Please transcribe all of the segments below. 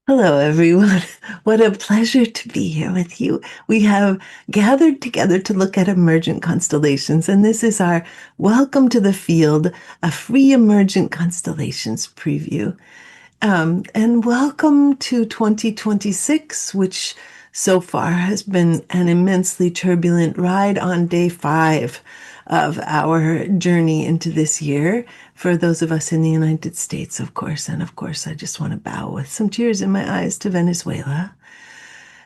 Hello, everyone. What a pleasure to be here with you. We have gathered together to look at emergent constellations, and this is our Welcome to the Field, a free emergent constellations preview. And welcome to 2026, which so far has been an immensely turbulent ride on day 5 of our journey into this year. For those of us in the United States, of course. And of course, I just want to bow with some tears in my eyes to Venezuela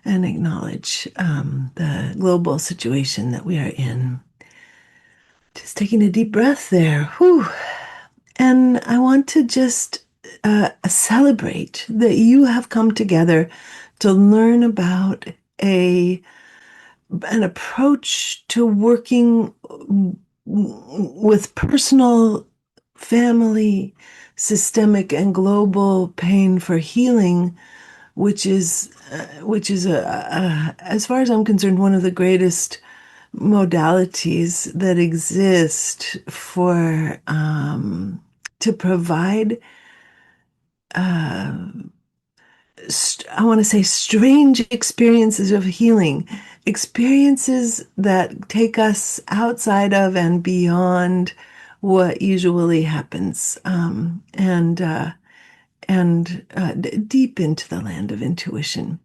and acknowledge the global situation that we are in. Just taking a deep breath there. Whew. And I want to just celebrate that you have come together to learn about an approach to working with personal, family, systemic, and global pain for healing, which is as far as I'm concerned, one of the greatest modalities that exist for to provide I want to say strange experiences of healing, experiences that take us outside of and beyond what usually happens, and deep into the land of intuition.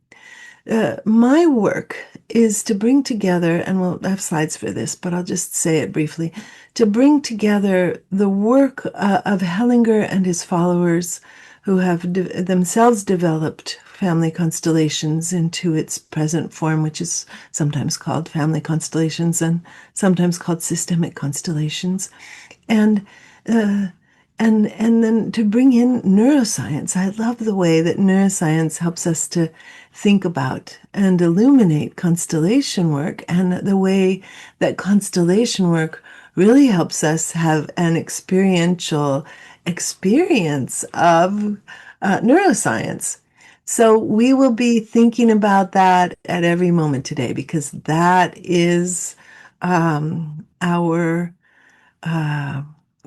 My work is to bring together, and we'll have slides for this, but I'll just say it briefly, to bring together the work of Hellinger and his followers who have themselves developed family constellations into its present form, which is sometimes called family constellations and sometimes called systemic constellations. And uh, and then to bring in neuroscience. I love the way that neuroscience helps us to think about and illuminate constellation work, and the way that constellation work really helps us have an experiential experience of neuroscience. So we will be thinking about that at every moment today, because that is our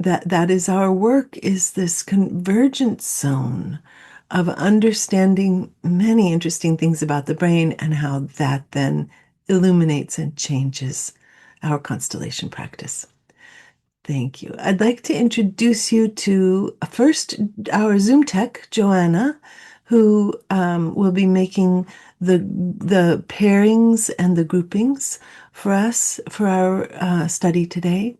that is our work, is this convergence zone of understanding many interesting things about the brain and how that then illuminates and changes our constellation practice. Thank you. I'd like to introduce you to first our Zoom tech, Joanna, who will be making the pairings and the groupings for us for our study today.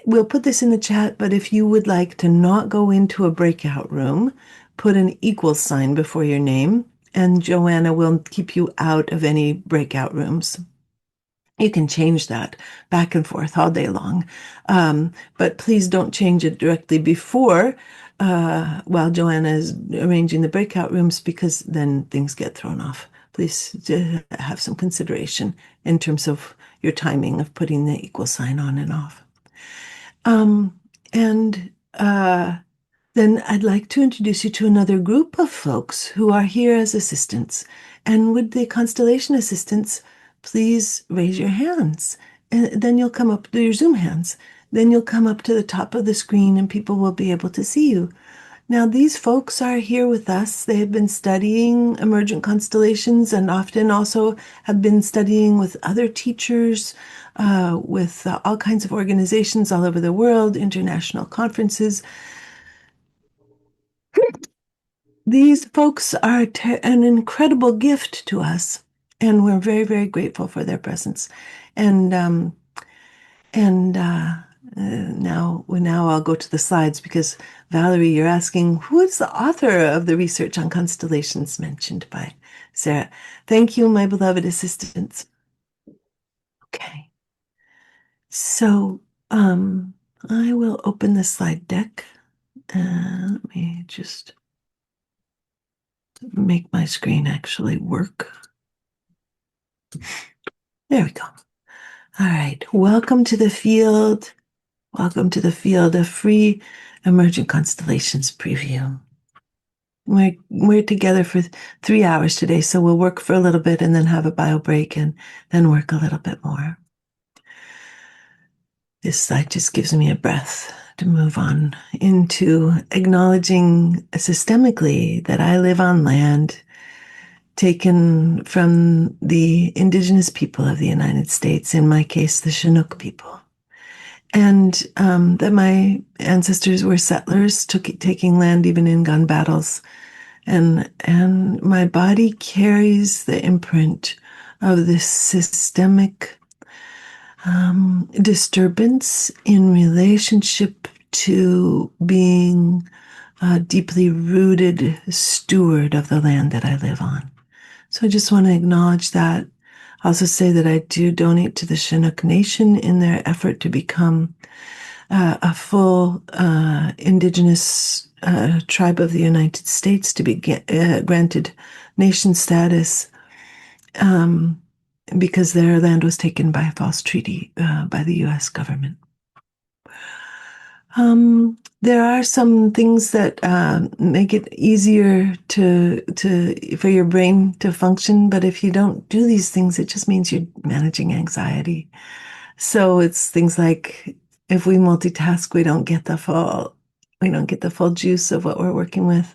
We'll put this in the chat, but if you would like to not go into a breakout room, put an equal sign before your name, and Joanna will keep you out of any breakout rooms. You can change that back and forth all day long, but please don't change it directly before while Joanna is arranging the breakout rooms, because then things get thrown off. Please have some consideration in terms of your timing of putting the equal sign on and off. And then I'd like to introduce you to another group of folks who are here as assistants. And would the constellation assistants please raise your hands? And then you'll come up to your Zoom hands. Then you'll come up to the top of the screen and people will be able to see you. Now, these folks are here with us. They have been studying emergent constellations and often also have been studying with other teachers, with all kinds of organizations all over the world, international conferences. These folks are an incredible gift to us, and we're very, very grateful for their presence. And now I'll go to the slides, because Valerie, you're asking, who is the author of the research on constellations mentioned by Sarah? Thank you, my beloved assistants. Okay. So I will open the slide deck. Let me just make my screen actually work. There we go. All right. Welcome to the field. Welcome to the field, a free emergent constellations preview. We're together for 3 hours today, so we'll work for a little bit and then have a bio break and then work a little bit more. This slide just gives me a breath to move on into acknowledging systemically that I live on land taken from the indigenous people of the United States, in my case, the Chinook people. And that my ancestors were settlers, taking land even in gun battles. And my body carries the imprint of this systemic disturbance in relationship to being a deeply rooted steward of the land that I live on. So I just want to acknowledge that. I also say that I do donate to the Chinook Nation in their effort to become a full indigenous tribe of the United States, to be granted nation status, because their land was taken by a false treaty by the U.S. government. There are some things that make it easier for your brain to function, but if you don't do these things, it just means you're managing anxiety. So it's things like, if we multitask, we don't get the full juice of what we're working with.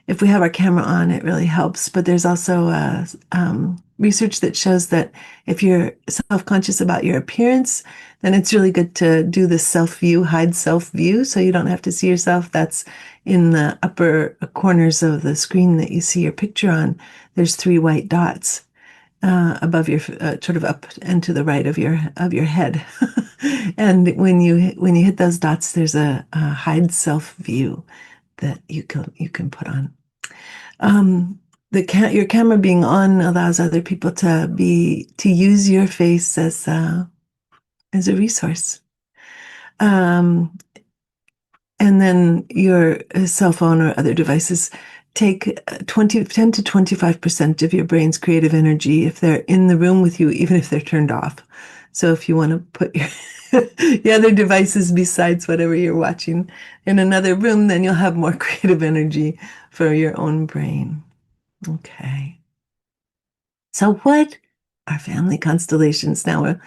If we have our camera on, it really helps. But there's also research that shows that if you're self-conscious about your appearance, then it's really good to do the self-view, hide self-view, so you don't have to see yourself. That's in the upper corners of the screen that you see your picture on. There's 3 white dots above your, sort of up and to the right of your head. And when you hit those dots, there's a hide self-view that you can put on. Your camera being on allows other people to use your face as a resource. And then your cell phone or other devices take 10 to 25% of your brain's creative energy if they're in the room with you, even if they're turned off. So if you want to put your other devices besides whatever you're watching in another room, then you'll have more creative energy for your own brain. Okay. So what are family constellations? Now we'll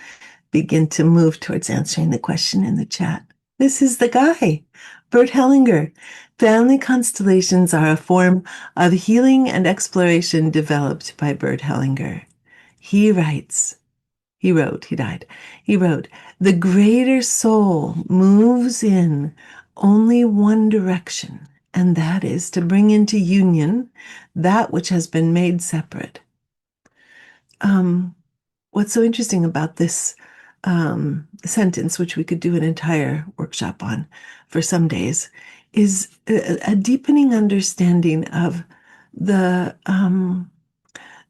begin to move towards answering the question in the chat. This is the guy, Bert Hellinger. Family constellations are a form of healing and exploration developed by Bert Hellinger. He wrote, the greater soul moves in only one direction, and that is to bring into union that which has been made separate. What's so interesting about this sentence, which we could do an entire workshop on for some days, is a deepening understanding of the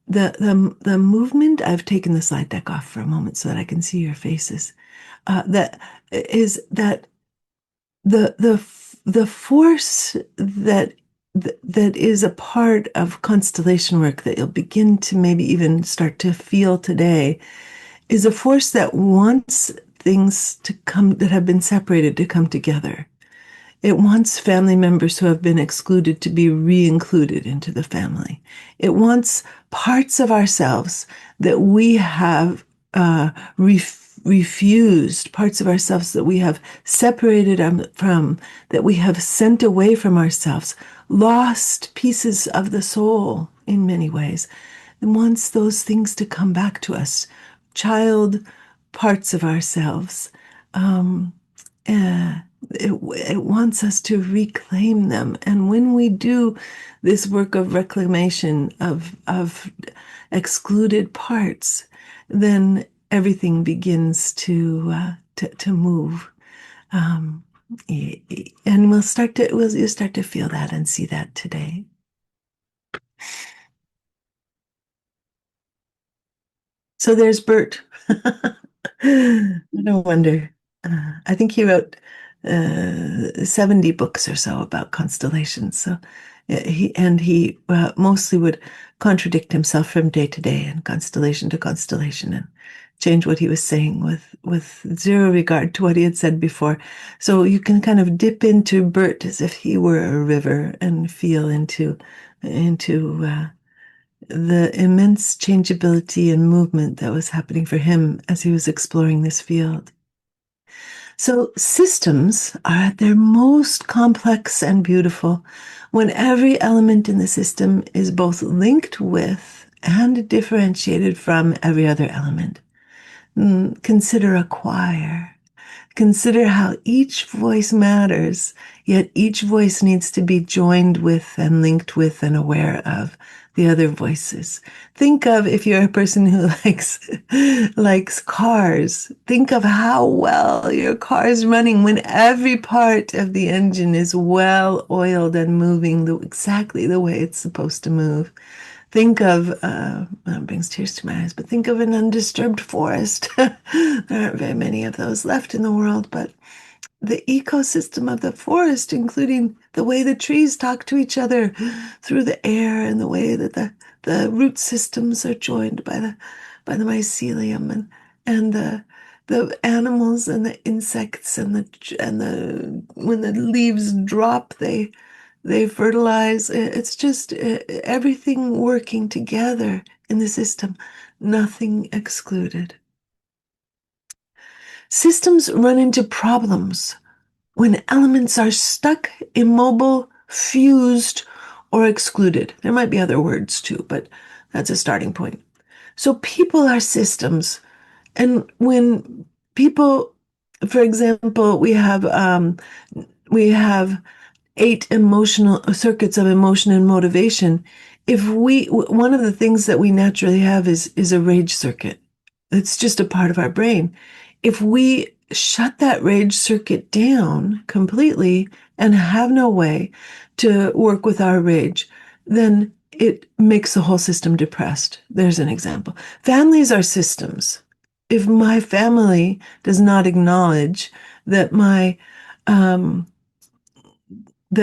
movement. I've taken the slide deck off for a moment so that I can see your faces. That the force that is a part of constellation work that you'll begin to maybe even start to feel today is a force that wants things to come that have been separated to come together. It wants family members who have been excluded to be re-included into the family. It wants parts of ourselves that we have refused, parts of ourselves that we have separated from, that we have sent away from ourselves, lost pieces of the soul in many ways. It wants those things to come back to us, child parts of ourselves. It wants us to reclaim them. And when we do this work of reclamation of excluded parts, then everything begins to move. And you'll start to feel that and see that today. So there's Bert. No wonder. I think he wrote 70 books or so about constellations. So he mostly would contradict himself from day to day and constellation to constellation and change what he was saying with zero regard to what he had said before. So you can kind of dip into Bert as if he were a river and feel into the immense changeability and movement that was happening for him as he was exploring this field. So systems are at their most complex and beautiful when every element in the system is both linked with and differentiated from every other element. Consider a choir. Consider how each voice matters, yet each voice needs to be joined with and linked with and aware of the other voices. Think of if you're a person who likes cars, think of how well your car is running when every part of the engine is well oiled and moving exactly the way it's supposed to move. Think of, that brings tears to my eyes, but think of an undisturbed forest. There aren't very many of those left in the world, but the ecosystem of the forest, including the way the trees talk to each other through the air and the way that the root systems are joined by the mycelium and the animals and the insects and the when the leaves drop they fertilize. It's just everything working together in the system, nothing excluded. Systems run into problems when elements are stuck, immobile, fused, or excluded. There might be other words too, but that's a starting point. So people are systems. And when people, for example, we have 8 emotional circuits of emotion and motivation. If we One of the things that we naturally have is a rage circuit. It's just a part of our brain. If we shut that rage circuit down completely and have no way to work with our rage, then it makes the whole system depressed. There's an example. Families are systems. If my family does not acknowledge that um,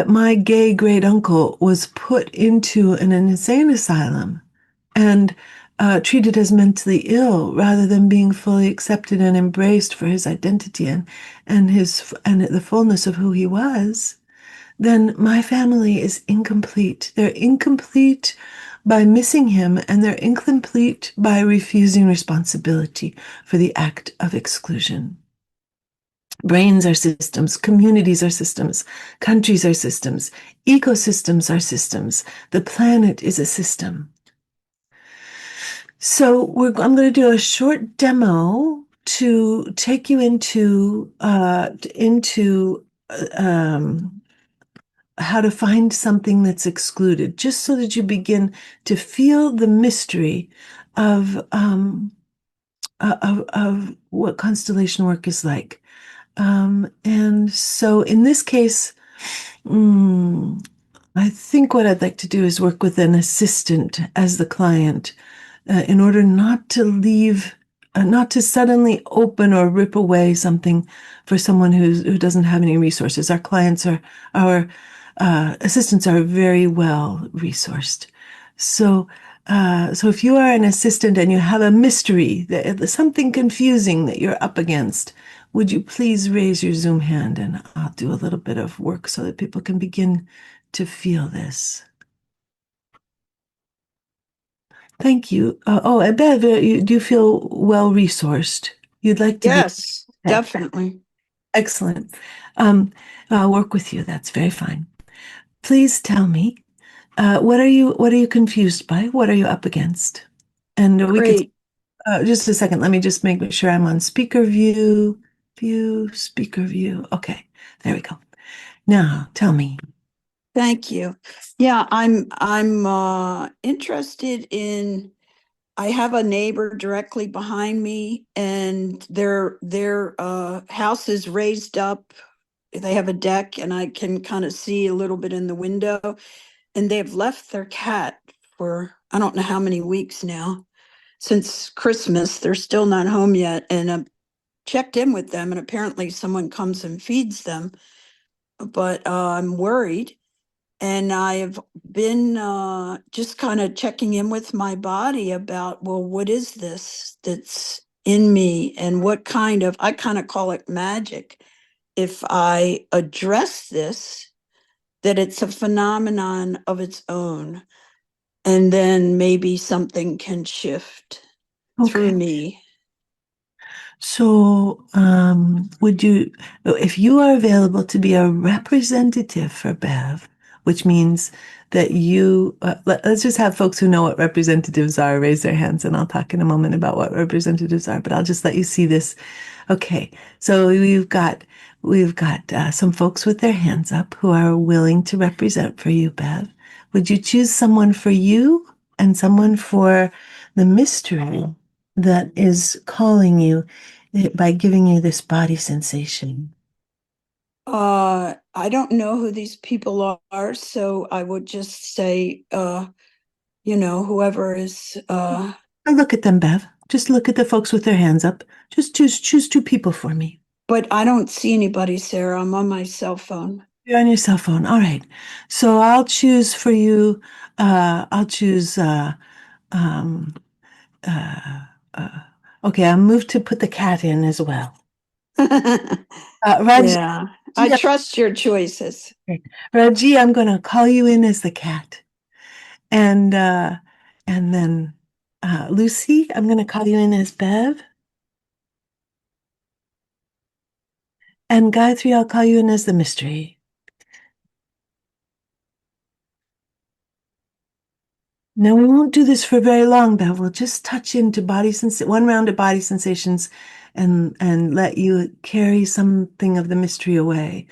my gay great uncle was put into an insane asylum and treated as mentally ill rather than being fully accepted and embraced for his identity and the fullness of who he was, then my family is incomplete. They're incomplete by missing him, and they're incomplete by refusing responsibility for the act of exclusion. Brains are systems, communities are systems, countries are systems, ecosystems are systems. The planet is a system. So I'm going to do a short demo to take you into how to find something that's excluded, just so that you begin to feel the mystery of of what constellation work is like. And so in this case, mm, I think what I'd like to do is work with an assistant as the client in order not to suddenly open or rip away something for someone who doesn't have any resources. Our assistants are very well resourced. So if you are an assistant and you have a mystery, something confusing that you're up against, would you please raise your Zoom hand and I'll do a little bit of work so that people can begin to feel this. Thank you. And Bev, do you feel well resourced? You'd like to be? Yes, Okay. definitely. Excellent. I'll work with you. That's very fine. Please tell me, what are you confused by? What are you up against? And we could Great. just a second. Let me just make sure I'm on speaker view. Speaker view. Okay, there we go. Now, tell me. Thank you. Yeah, I'm interested in I have a neighbor directly behind me and their house is raised up. They have a deck and I can kind of see a little bit in the window, and they've left their cat for I don't know how many weeks now. Since Christmas, they're still not home yet, and I checked in with them and apparently someone comes and feeds them, but I'm worried. And I've been just kind of checking in with my body about, well, what is this that's in me? And I kind of call it magic. If I address this, that it's a phenomenon of its own, and then maybe something can shift through Okay. me. So, if you are available to be a representative for Bev, which means that let's just have folks who know what representatives are raise their hands, and I'll talk in a moment about what representatives are, but I'll just let you see this. Okay, so we've got some folks with their hands up who are willing to represent for you, Bev. Would you choose someone for you and someone for the mystery that is calling you by giving you this body sensation? I don't know who these people are, so I would just say, whoever is, Or look at them, Bev. Just look at the folks with their hands up. Just choose two people for me. but I don't see anybody, Sarah. I'm on my cell phone. You're on your cell phone. All right. So I'll choose for you. I'll choose. Um, uh, uh, okay, I'll move to put the cat in as well. Raji, Yeah, I trust your choices. Raji, I'm going to call you in as the cat. And and then Lucy, I'm going to call you in as Bev. And Gayatri, I'll call you in as the mystery. Now we won't do this for very long, Bev. We'll just touch into one round of body sensations, and let you carry something of the mystery away.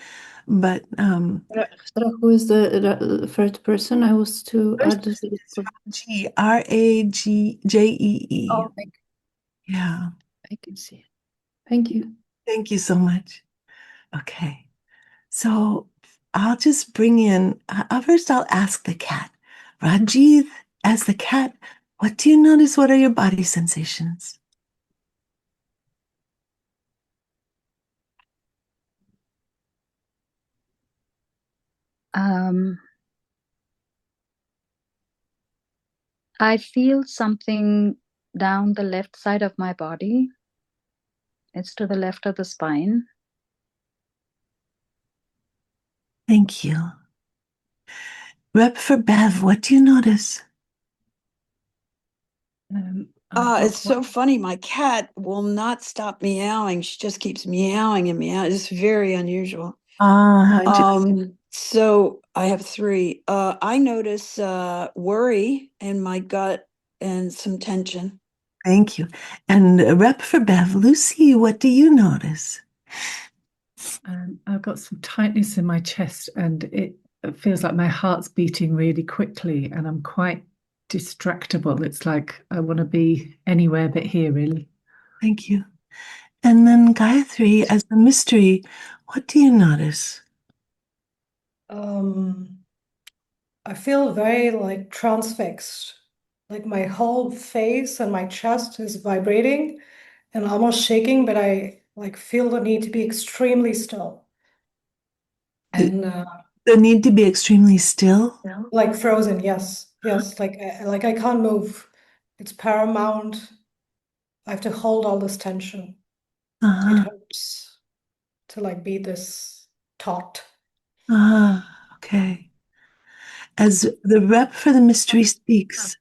But Who is the first person I was to first add this? G Rajee. Oh, Yeah. I can see it. Thank you. Thank you so much. Okay. So I'll just bring in, first I'll ask the cat. Rajiv, as the cat, what do you notice? What are your body sensations? Um, I feel something down the left side of my body. It's to the left of the spine. Thank you. Rep for Bev, what do you notice? It's so funny. My cat will not stop meowing. She just keeps meowing and meowing. It's very unusual. How So I have three. I notice worry in my gut and some tension. thank you. And rep for Bev, Lucy, what do you notice? I've got some tightness in my chest, and it feels like my heart's beating really quickly, and I'm quite distractible. It's like I want to be anywhere but here, really. Thank you. And then Gayatri, as the mystery, what do you notice? Um, I feel very like transfixed. Like my whole face and my chest is vibrating and almost shaking, but I like feel the need to be extremely still The, and the need to be extremely still? like frozen. Yes, yes. Like I can't move. It's paramount. I have to hold all this tension. It Uh-huh. hurts to like be this taut. Okay. As the rep for the mystery speaks,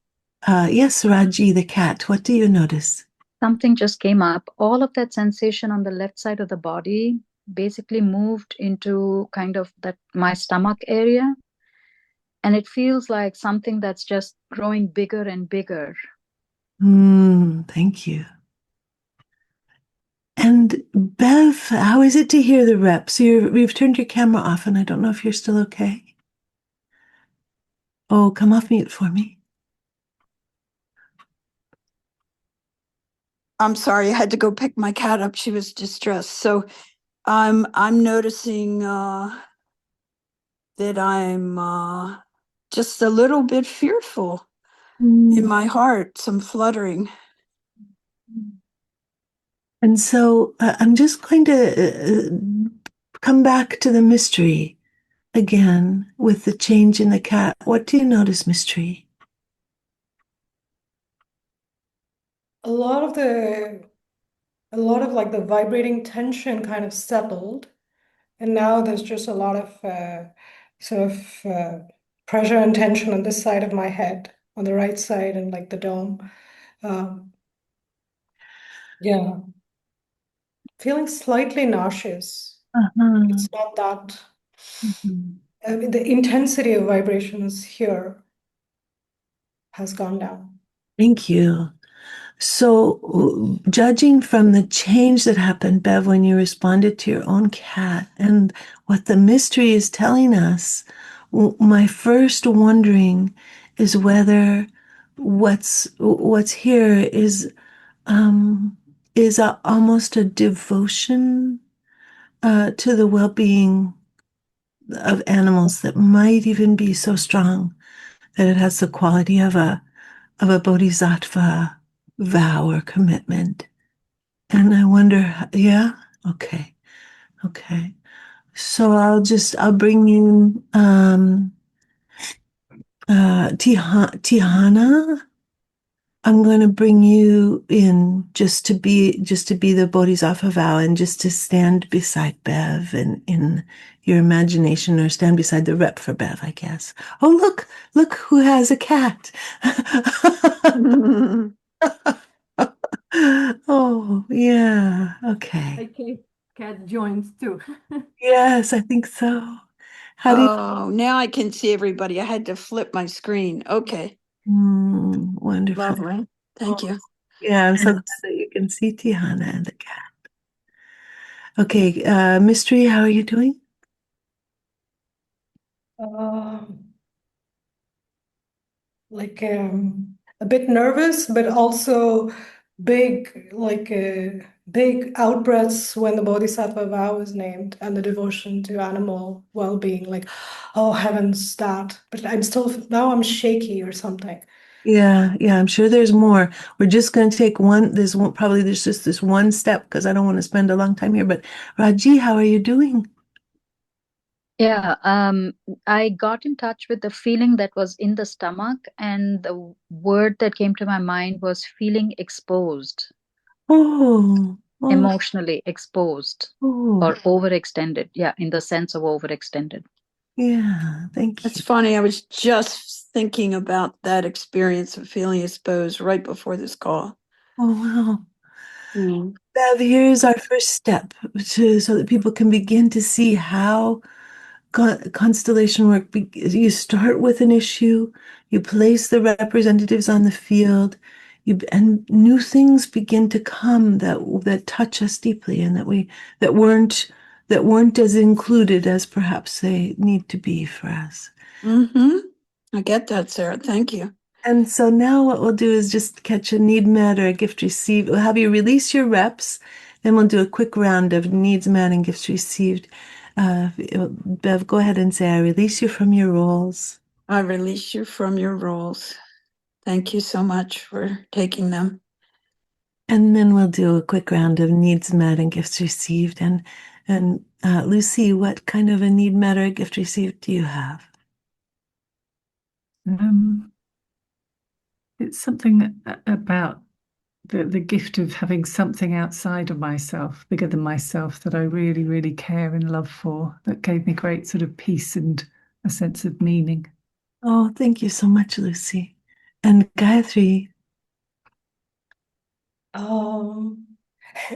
yes, Raji, the cat, what do you notice? Something just came up. All of that sensation on the left side of the body basically moved into kind of that my stomach area. And it feels like something that's just growing bigger and bigger. Thank you. And Bev, how is it to hear the rep? So you've turned your camera off, and I don't know if you're still okay. Oh, come off mute for me. I'm sorry, I had to go pick my cat up. She was distressed. So I'm noticing that I'm just a little bit fearful in my heart, some fluttering. And so I'm just going to come back to the mystery again with the change in the cat. What do you notice, mystery? A lot of the a lot of like the vibrating tension kind of settled. And now there's just a lot of sort of pressure and tension on this side of my head, on the right side, and like the dome. Um, yeah. feeling slightly nauseous. Uh-huh. It's not that, Mhm. the intensity of vibrations here has gone down. Thank you. So, judging from the change that happened, Bev, when you responded to your own cat and what the mystery is telling us, my first wondering is whether what's here is almost a devotion to the well-being of animals that might even be so strong that it has the quality of a bodhisattva vow or commitment. And I wonder, yeah, okay, okay. So I'll bring you Tihana. I'm going to bring you in just to be the bodhisattva vow and just to stand beside Bev and in your imagination, or stand beside the rep for Bev, I guess. Oh, look who has a cat. Oh, yeah. Okay. Okay, cat joins too. Yes, I think so. How do you? Oh, now I can see everybody. I had to flip my screen. Okay, Wonderful. lovely. Thank you. Yeah, I'm so glad that you can see Tihana and the cat. Okay, Mystery, how are you doing? Um, like a bit nervous, but also big out breaths when the Bodhisattva vow is named and the devotion to animal well-being. Like, oh heavens, that. But I'm shaky or something. Yeah, I'm sure there's more. We're just going to take there's just this one step because I don't want to spend a long time here. But Raji, how are you doing? Yeah, I got in touch with the feeling that was in the stomach, and the word that came to my mind was feeling exposed, Oh, emotionally exposed oh, or overextended. Yeah, in the sense of overextended. yeah, thank That's you. funny. I was just thinking about that experience of feeling exposed right before this call. Oh, wow. Mm. Bev, here's our first step so that people can begin to see how constellation work. You start with an issue, you place the representatives on the field, and new things begin to come that touch us deeply, and that weren't as included as perhaps they need to be for us. Mm-hmm. I get that, Sarah. Thank you. And so now what we'll do is just catch a need met or a gift received. We'll have you release your reps, then we'll do a quick round of needs met and gifts received. Bev, go ahead and say, I release you from your roles. I release you from your roles. Thank you so much for taking them. And then we'll do a quick round of needs met and gifts received. And Lucy, what kind of a need met or a gift received do you have? It's something about the gift of having something outside of myself, bigger than myself, that I really, really care and love for, that gave me great sort of peace and a sense of meaning. Oh, thank you so much, Lucy. And Gayatri. Um,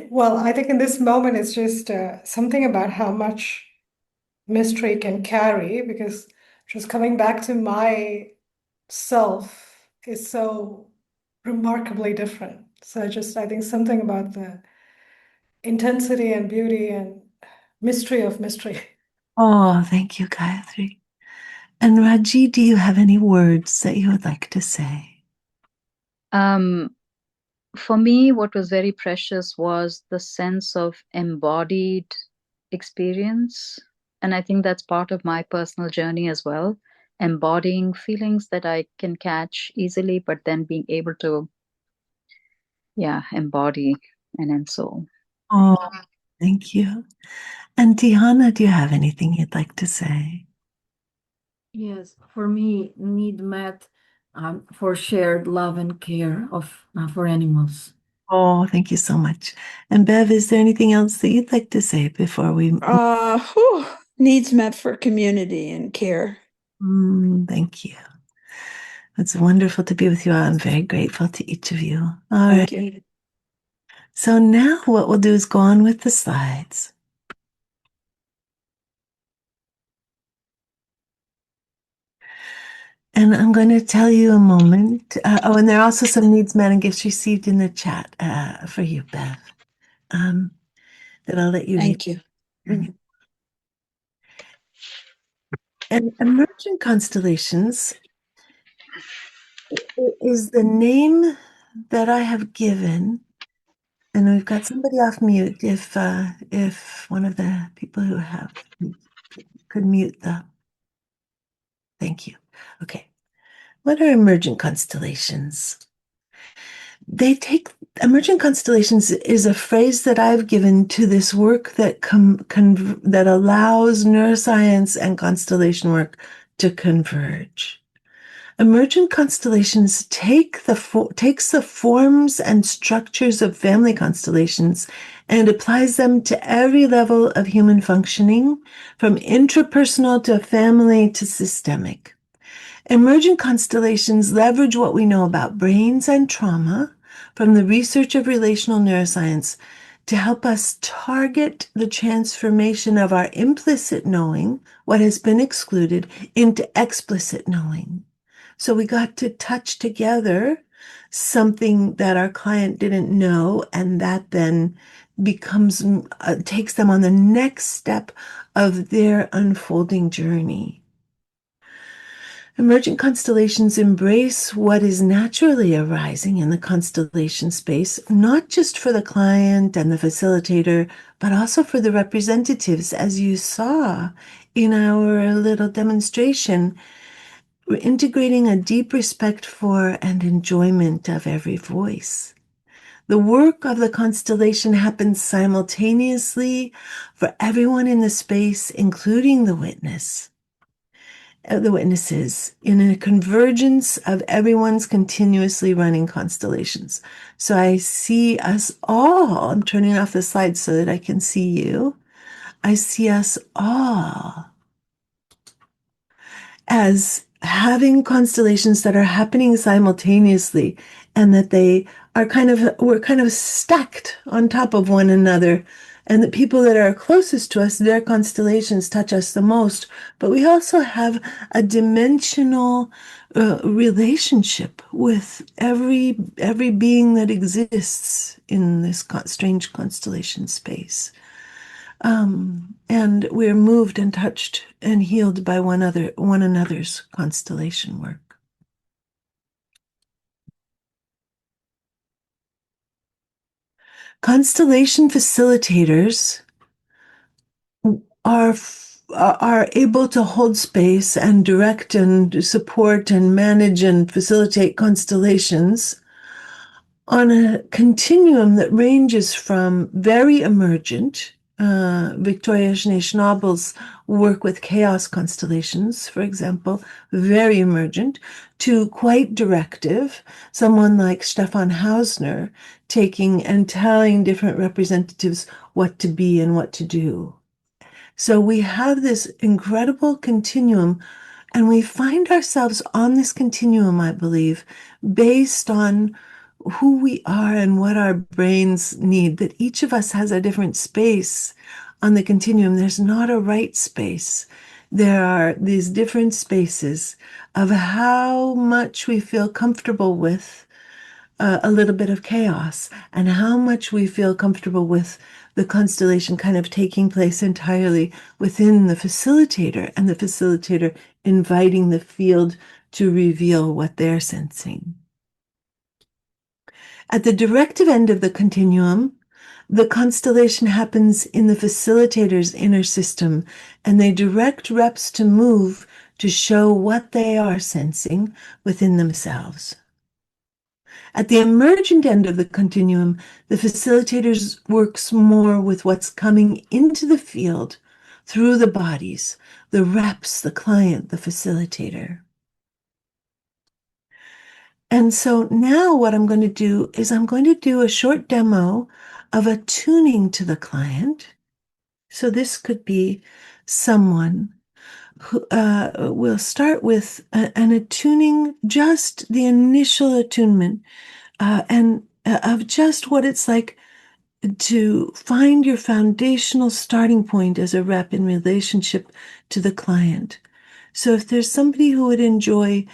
well, I think in this moment it's just something about how much mystery can carry, because just coming back to my self is so remarkably different. So I think something about the intensity and beauty and mystery of mystery. Oh, thank you, Gayatri. And Raji, do you have any words that you would like to say? For me, what was very precious was the sense of embodied experience. And I think that's part of my personal journey as well. Embodying feelings that I can catch easily, but then being able to, yeah, embody and ensoul. Oh, thank you. And Tihana, do you have anything you'd like to say? Yes, for me, need met for shared love and care of for animals. Oh, thank you so much. And Bev, is there anything else that you'd like to say before we? Needs met for community and care. Thank you. It's wonderful to be with you all. I'm very grateful to each of you. All right. Thank you. So now what we'll do is go on with the slides. And I'm going to tell you a moment. And there are also some needs met and gifts received in the chat for you, Bev, that I'll let you read. Thank you. Mhm. And Emergent Constellations is the name that I have given. And we've got somebody off mute if one of the people who have could mute the. Thank you. Okay. What are emergent constellations? Emergent constellations is a phrase that I've given to this work that that allows neuroscience and constellation work to converge. Emergent constellations takes the forms and structures of family constellations and applies them to every level of human functioning, from intrapersonal to family to systemic. Emergent constellations leverage what we know about brains and trauma from the research of relational neuroscience to help us target the transformation of our implicit knowing, what has been excluded, into explicit knowing. So we got to touch together something that our client didn't know, and that then takes them on the next step of their unfolding journey. Emergent constellations embrace what is naturally arising in the constellation space, not just for the client and the facilitator, but also for the representatives, as you saw in our little demonstration. We're integrating a deep respect for and enjoyment of every voice. The work of the constellation happens simultaneously for everyone in the space, including the witnesses, in a convergence of everyone's continuously running constellations. So I see us all. I'm turning off the slide so that I can see you. I see us all as having constellations that are happening simultaneously, and that we're kind of stacked on top of one another, and the people that are closest to us, their constellations touch us the most, but we also have a dimensional relationship with every being that exists in this strange constellation space. And we're moved and touched and healed by one another's constellation work. Constellation facilitators are able to hold space and direct and support and manage and facilitate constellations on a continuum that ranges from very emergent. Victoria Schnabel's work with chaos constellations, for example, very emergent, to quite directive. Someone like Stefan Hausner taking and telling different representatives what to be and what to do. So we have this incredible continuum, and we find ourselves on this continuum, I believe, based on who we are and what our brains need, that each of us has a different space on the continuum. There's not a right space. There are these different spaces of how much we feel comfortable with a little bit of chaos, and how much we feel comfortable with the constellation kind of taking place entirely within the facilitator, and the facilitator inviting the field to reveal what they're sensing. At the directive end of the continuum, the constellation happens in the facilitator's inner system, and they direct reps to move to show what they are sensing within themselves. At the emergent end of the continuum, the facilitator works more with what's coming into the field through the bodies, the reps, the client, the facilitator. And so now what I'm going to do is I'm going to do a short demo of a tuning to the client. So this could be someone who will start with an attuning, just the initial attunement, and of just what it's like to find your foundational starting point as a rep in relationship to the client. So if there's somebody who would enjoy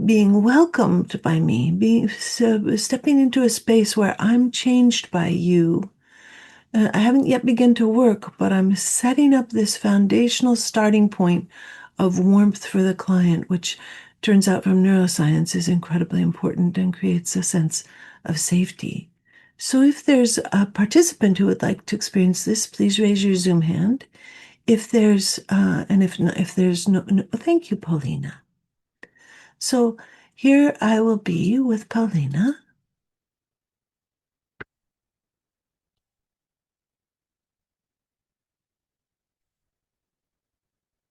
being welcomed by me, stepping into a space where I'm changed by you, I haven't yet begun to work, but I'm setting up this foundational starting point of warmth for the client, which turns out from neuroscience is incredibly important and creates a sense of safety. So if there's a participant who would like to experience this, please raise your Zoom hand. If there's, and if there's no, thank you, Paulina. So here I will be with Paulina.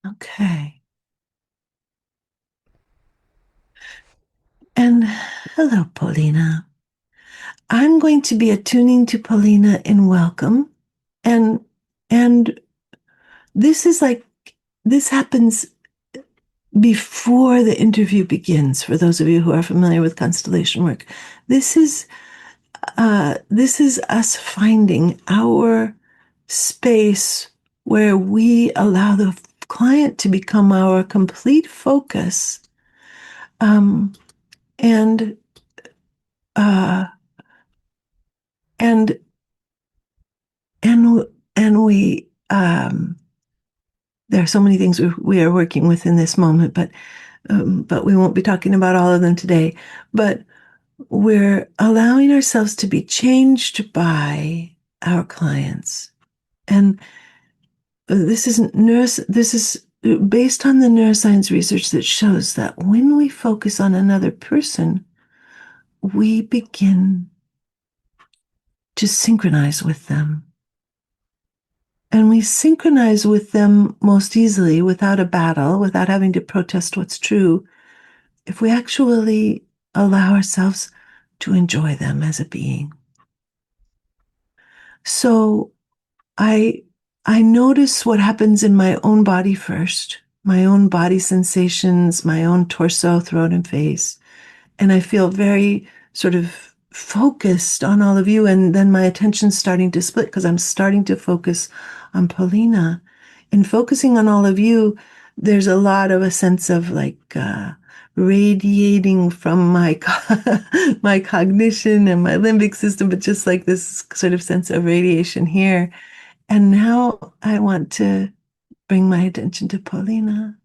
Okay. And hello, Paulina. I'm going to be attuning to Paulina in welcome. And this is like, this happens before the interview begins, for those of you who are familiar with constellation work. This is us finding our space where we allow the client to become our complete focus, and uh, and and we there are so many things we are working with in this moment, but we won't be talking about all of them today. But we're allowing ourselves to be changed by our clients, and this is based on the neuroscience research that shows that when we focus on another person, we begin to synchronize with them. And we synchronize with them most easily without a battle, without having to protest what's true, if we actually allow ourselves to enjoy them as a being. So I notice what happens in my own body first, my own body sensations, my own torso, throat, and face. And I feel very sort of focused on all of you. And then my attention's starting to split because I'm starting to focus on Paulina. In focusing on all of you, there's a lot of a sense of like radiating from my my cognition and my limbic system, but just like this sort of sense of radiation here. And now I want to bring my attention to Paulina.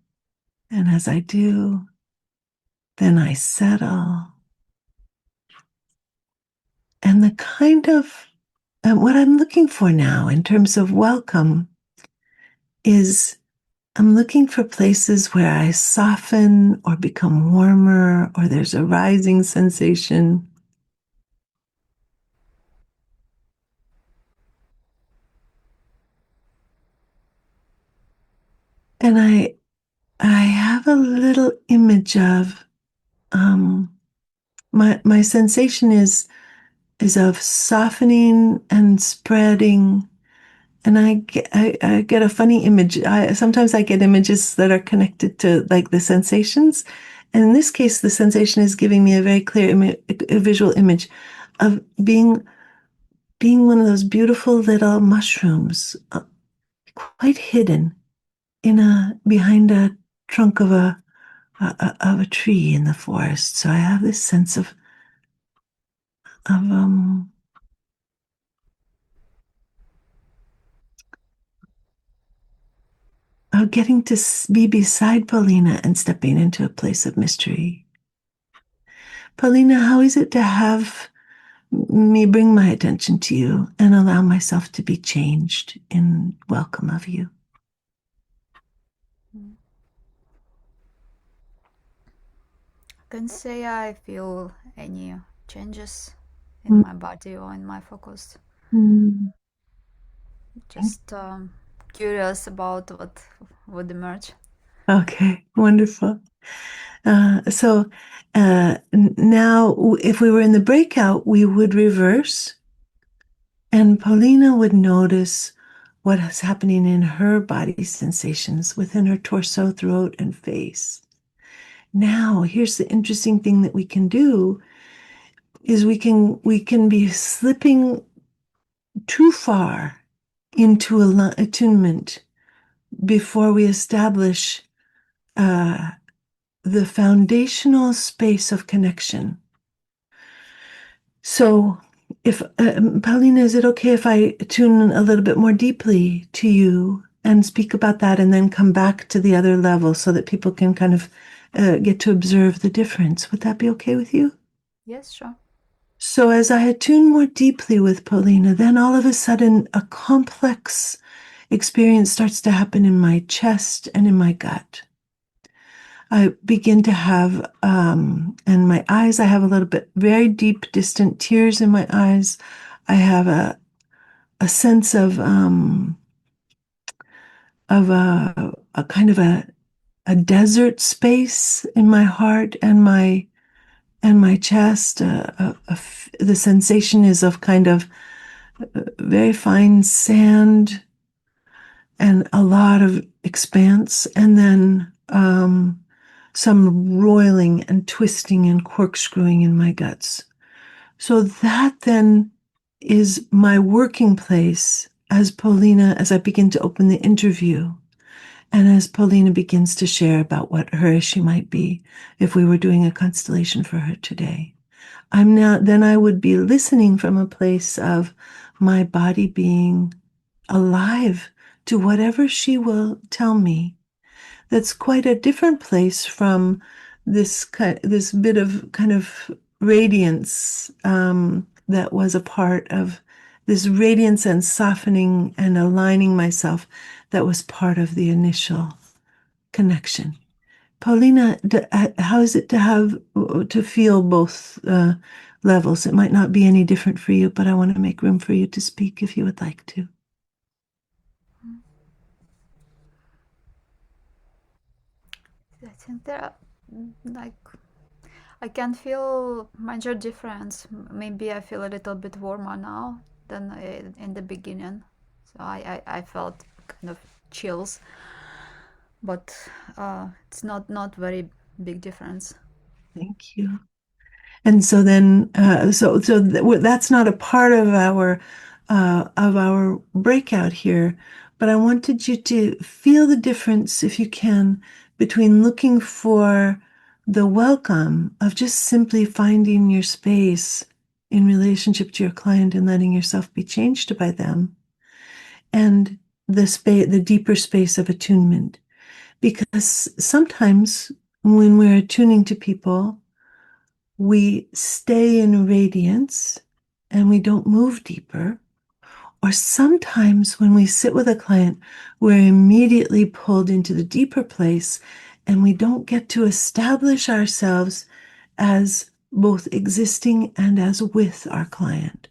And as I do, then I settle. And the kind of what I'm looking for now in terms of welcome is I'm looking for places where I soften or become warmer, or there's a rising sensation. And I have a little image of my sensation is of softening and spreading. And I get a funny image. Sometimes I get images that are connected to like the sensations. And in this case, the sensation is giving me a very clear a visual image of being one of those beautiful little mushrooms, quite hidden behind a trunk of a tree in the forest. So I have this sense of of getting to be beside Paulina and stepping into a place of mystery. Paulina, how is it to have me bring my attention to you and allow myself to be changed in welcome of you? Can't say I feel any changes in my body or in my focus. Just curious about what would emerge. Okay, wonderful. So now, if we were in the breakout, we would reverse, and Paulina would notice what is happening in her body sensations within her torso, throat, and face. Now, here's the interesting thing that we can do is we can be slipping too far into attunement before we establish the foundational space of connection. So, if Paulina, is it okay if I tune a little bit more deeply to you and speak about that and then come back to the other level so that people can kind of get to observe the difference? Would that be okay with you? Yes, sure. So, as I attune more deeply with Paulina, then all of a sudden a complex experience starts to happen in my chest and in my gut. I begin to have, and my eyes, I have a little bit very deep, distant tears in my eyes. I have a sense of a kind of a desert space in my heart and my chest. The sensation is of kind of very fine sand and a lot of expanse, and then some roiling and twisting and corkscrewing in my guts. So that then is my working place as Paulina, as I begin to open the interview, and as Paulina begins to share about what her issue might be if we were doing a constellation for her today. Then I would be listening from a place of my body being alive to whatever she will tell me. That's quite a different place from this bit of kind of radiance that was a part of this radiance and softening and aligning myself that was part of the initial connection. Paulina, how is it to feel both levels? It might not be any different for you, but I want to make room for you to speak if you would like to. I think there are, like, I can feel major difference. Maybe I feel a little bit warmer now than in the beginning. So I felt kind of chills, but it's not very big difference. Thank you. And so then, that's not a part of our breakout here. But I wanted you to feel the difference, if you can, between looking for the welcome of just simply finding your space in relationship to your client and letting yourself be changed by them, and the deeper space of attunement. Because sometimes when we're attuning to people, we stay in radiance and we don't move deeper. Or sometimes when we sit with a client, we're immediately pulled into the deeper place and we don't get to establish ourselves as both existing and as with our client.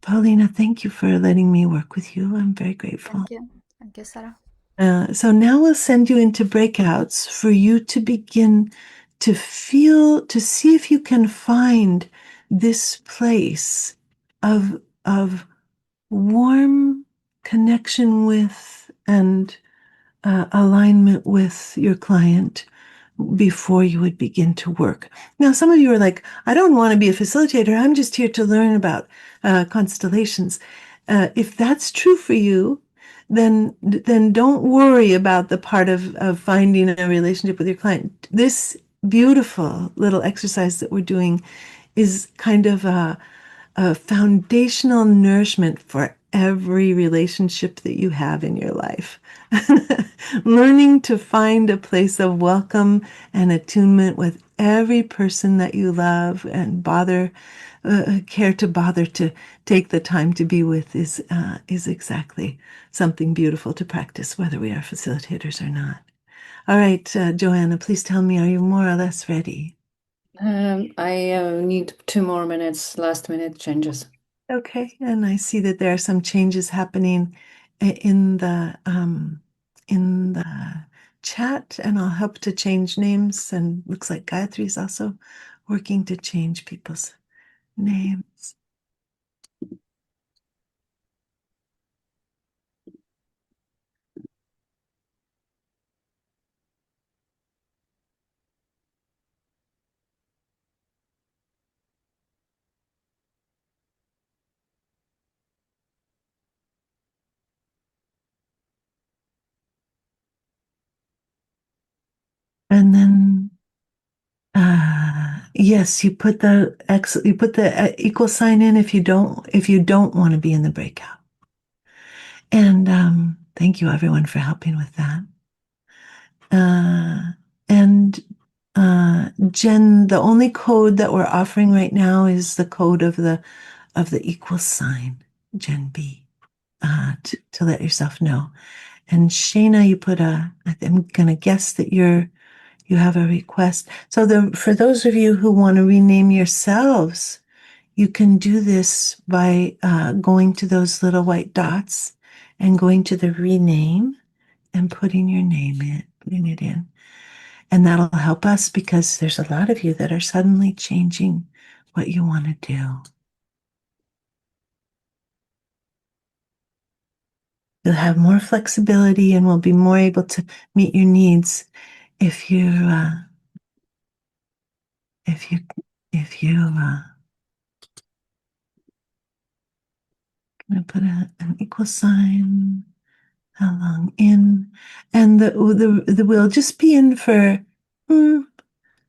Paulina, thank you for letting me work with you. I'm very grateful. Thank you. Thank you, Sarah. So now we'll send you into breakouts for you to begin to feel, to see if you can find this place of warm connection with and alignment with your client before you would begin to work. Now, some of you are like, I don't want to be a facilitator. I'm just here to learn about constellations. If that's true for you, then don't worry about the part of finding a relationship with your client. This beautiful little exercise that we're doing is kind of a foundational nourishment for every relationship that you have in your life. Learning to find a place of welcome and attunement with every person that you love and care to bother to take the time to be with is exactly something beautiful to practice, whether we are facilitators or not. All right, Joanna, please tell me, are you more or less ready? I need 2 more minutes, last minute changes. Okay, and I see that there are some changes happening in the chat, and I'll help to change names. And looks like Gayatri is also working to change people's names. Yes, you put the equal sign in if you don't want to be in the breakout. And thank you everyone for helping with that. And Jen, the only code that we're offering right now is the code of the equal sign, Jen B, to let yourself know. And Shayna, you put I'm gonna guess that you have a request. So for those of you who want to rename yourselves, you can do this by going to those little white dots and going to the rename and putting it in. And that'll help us because there's a lot of you that are suddenly changing what you want to do. You'll have more flexibility and will be more able to meet your needs if you gonna put an equal sign. How long in? And we'll just be in for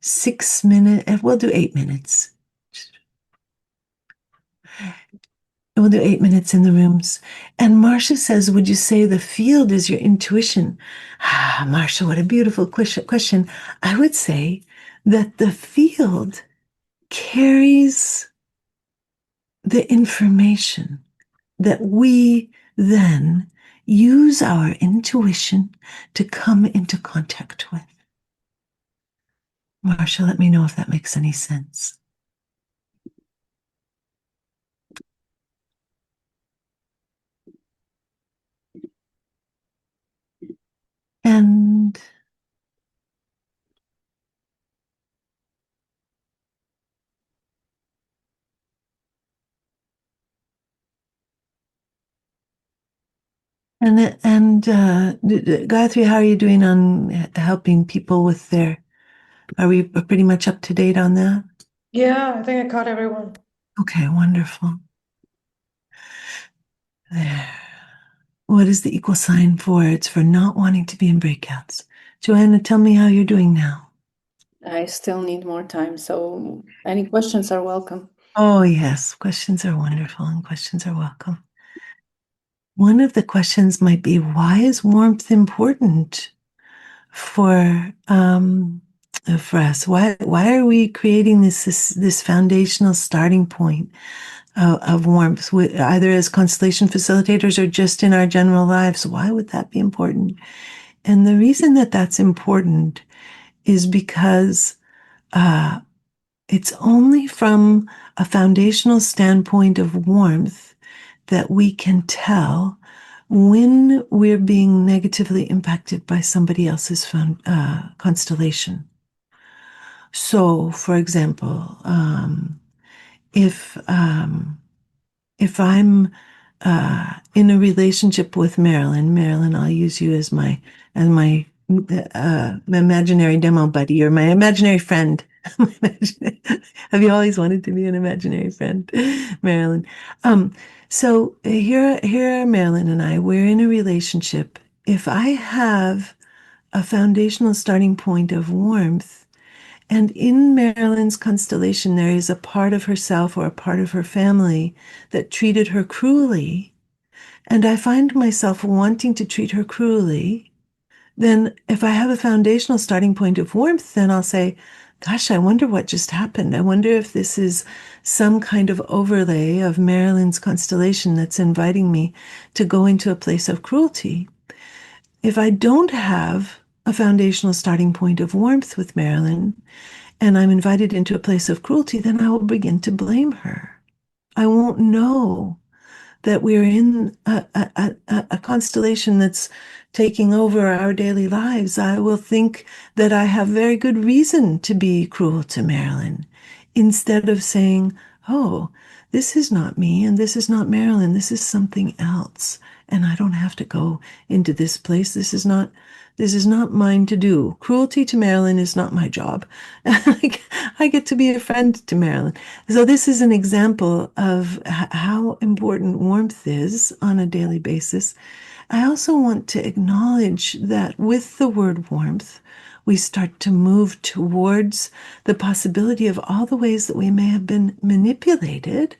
6 minutes. We'll do 8 minutes. We'll do 8 minutes in the rooms. And Marcia says, would you say the field is your intuition? Ah, Marcia, what a beautiful question. I would say that the field carries the information that we then use our intuition to come into contact with. Marcia, let me know if that makes any sense. And Gayatri, how are you doing on helping people with their? Are we pretty much up to date on that? Yeah, I think I caught everyone. Okay, wonderful. There. What is the equal sign for? It's for not wanting to be in breakouts. Joanna, tell me how you're doing now. I still need more time, so any questions are welcome. Oh, yes. Questions are wonderful and questions are welcome. One of the questions might be, why is warmth important for us? Why are we creating this foundational starting point of warmth, either as constellation facilitators or just in our general lives? Why would that be important? And the reason that that's important is because it's only from a foundational standpoint of warmth that we can tell when we're being negatively impacted by somebody else's constellation. So, for example, if I'm in a relationship with Marilyn, I'll use you as my imaginary demo buddy or my imaginary friend. Have you always wanted to be an imaginary friend, Marilyn? So here are Marilyn and I. We're in a relationship. If I have a foundational starting point of warmth, and in Marilyn's constellation, there is a part of herself or a part of her family that treated her cruelly, and I find myself wanting to treat her cruelly, then if I have a foundational starting point of warmth, then I'll say, gosh, I wonder what just happened. I wonder if this is some kind of overlay of Marilyn's constellation that's inviting me to go into a place of cruelty. If I don't have a foundational starting point of warmth with Marilyn, and I'm invited into a place of cruelty, then I will begin to blame her. I won't know that we're in a constellation that's taking over our daily lives. I will think that I have very good reason to be cruel to Marilyn, instead of saying, oh, this is not me and this is not Marilyn. This is something else. And I don't have to go into this place. This is not mine to do. Cruelty to Marilyn is not my job. I get to be a friend to Marilyn. So this is an example of how important warmth is on a daily basis. I also want to acknowledge that with the word warmth, we start to move towards the possibility of all the ways that we may have been manipulated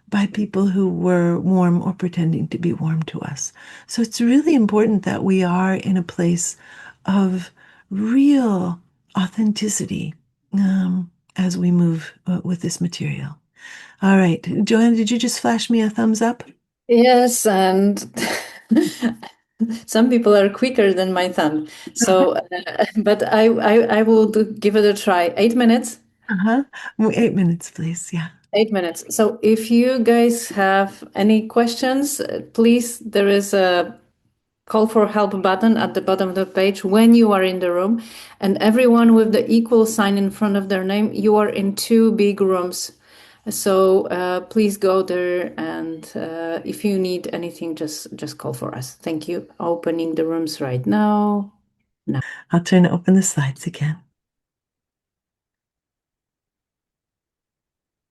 by people who were warm or pretending to be warm to us. So it's really important that we are in a place of real authenticity as we move with this material. All right. Joanna, did you just flash me a thumbs up? Yes, and some people are quicker than my thumb. So, but I will give it a try. 8 minutes. 8 minutes, please. Yeah. 8 minutes. So if you guys have any questions, please, there is a call for help button at the bottom of the page when you are in the room. And everyone with the equal sign in front of their name, you are in 2 big rooms. So please go there, and if you need anything, just call for us. Thank you. Opening the rooms right now. I'll turn to open the slides again.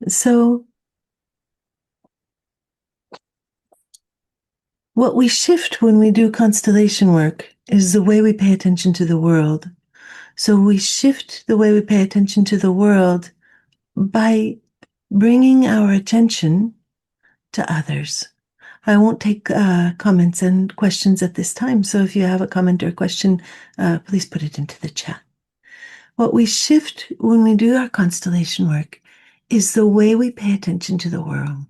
So what we shift when we do constellation work is the way we pay attention to the world. So we shift the way we pay attention to the world by bringing our attention to others. I won't take comments and questions at this time. So if you have a comment or a question, please put it into the chat. What we shift when we do our constellation work is the way we pay attention to the world.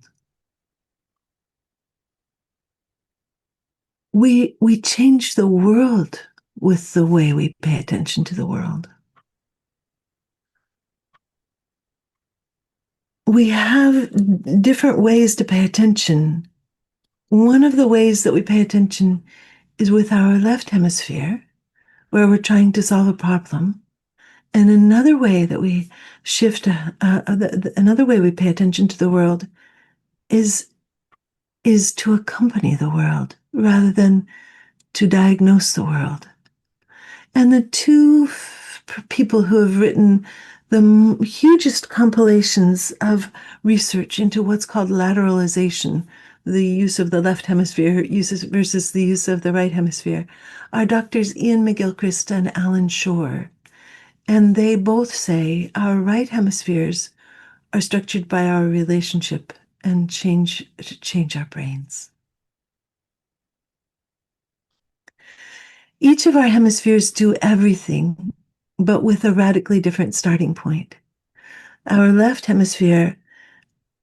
We change the world with the way we pay attention to the world. We have different ways to pay attention. One of the ways that we pay attention is with our left hemisphere, where we're trying to solve a problem. And another way that we shift, another way we pay attention to the world is to accompany the world rather than to diagnose the world. And the two people who have written the hugest compilations of research into what's called lateralization, the use of the left hemisphere versus the use of the right hemisphere, are doctors Ian McGilchrist and Alan Shore. And they both say our right hemispheres are structured by our relationship and change our brains. Each of our hemispheres do everything, but with a radically different starting point. Our left hemisphere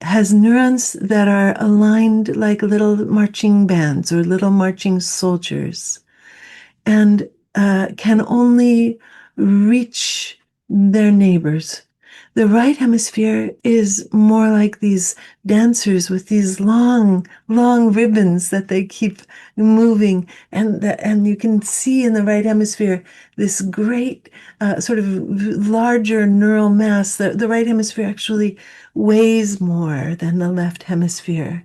has neurons that are aligned like little marching bands or little marching soldiers, and can only reach their neighbors. The right hemisphere is more like these dancers with these long, long ribbons that they keep moving. And you can see in the right hemisphere this great sort of larger neural mass. The right hemisphere actually weighs more than the left hemisphere.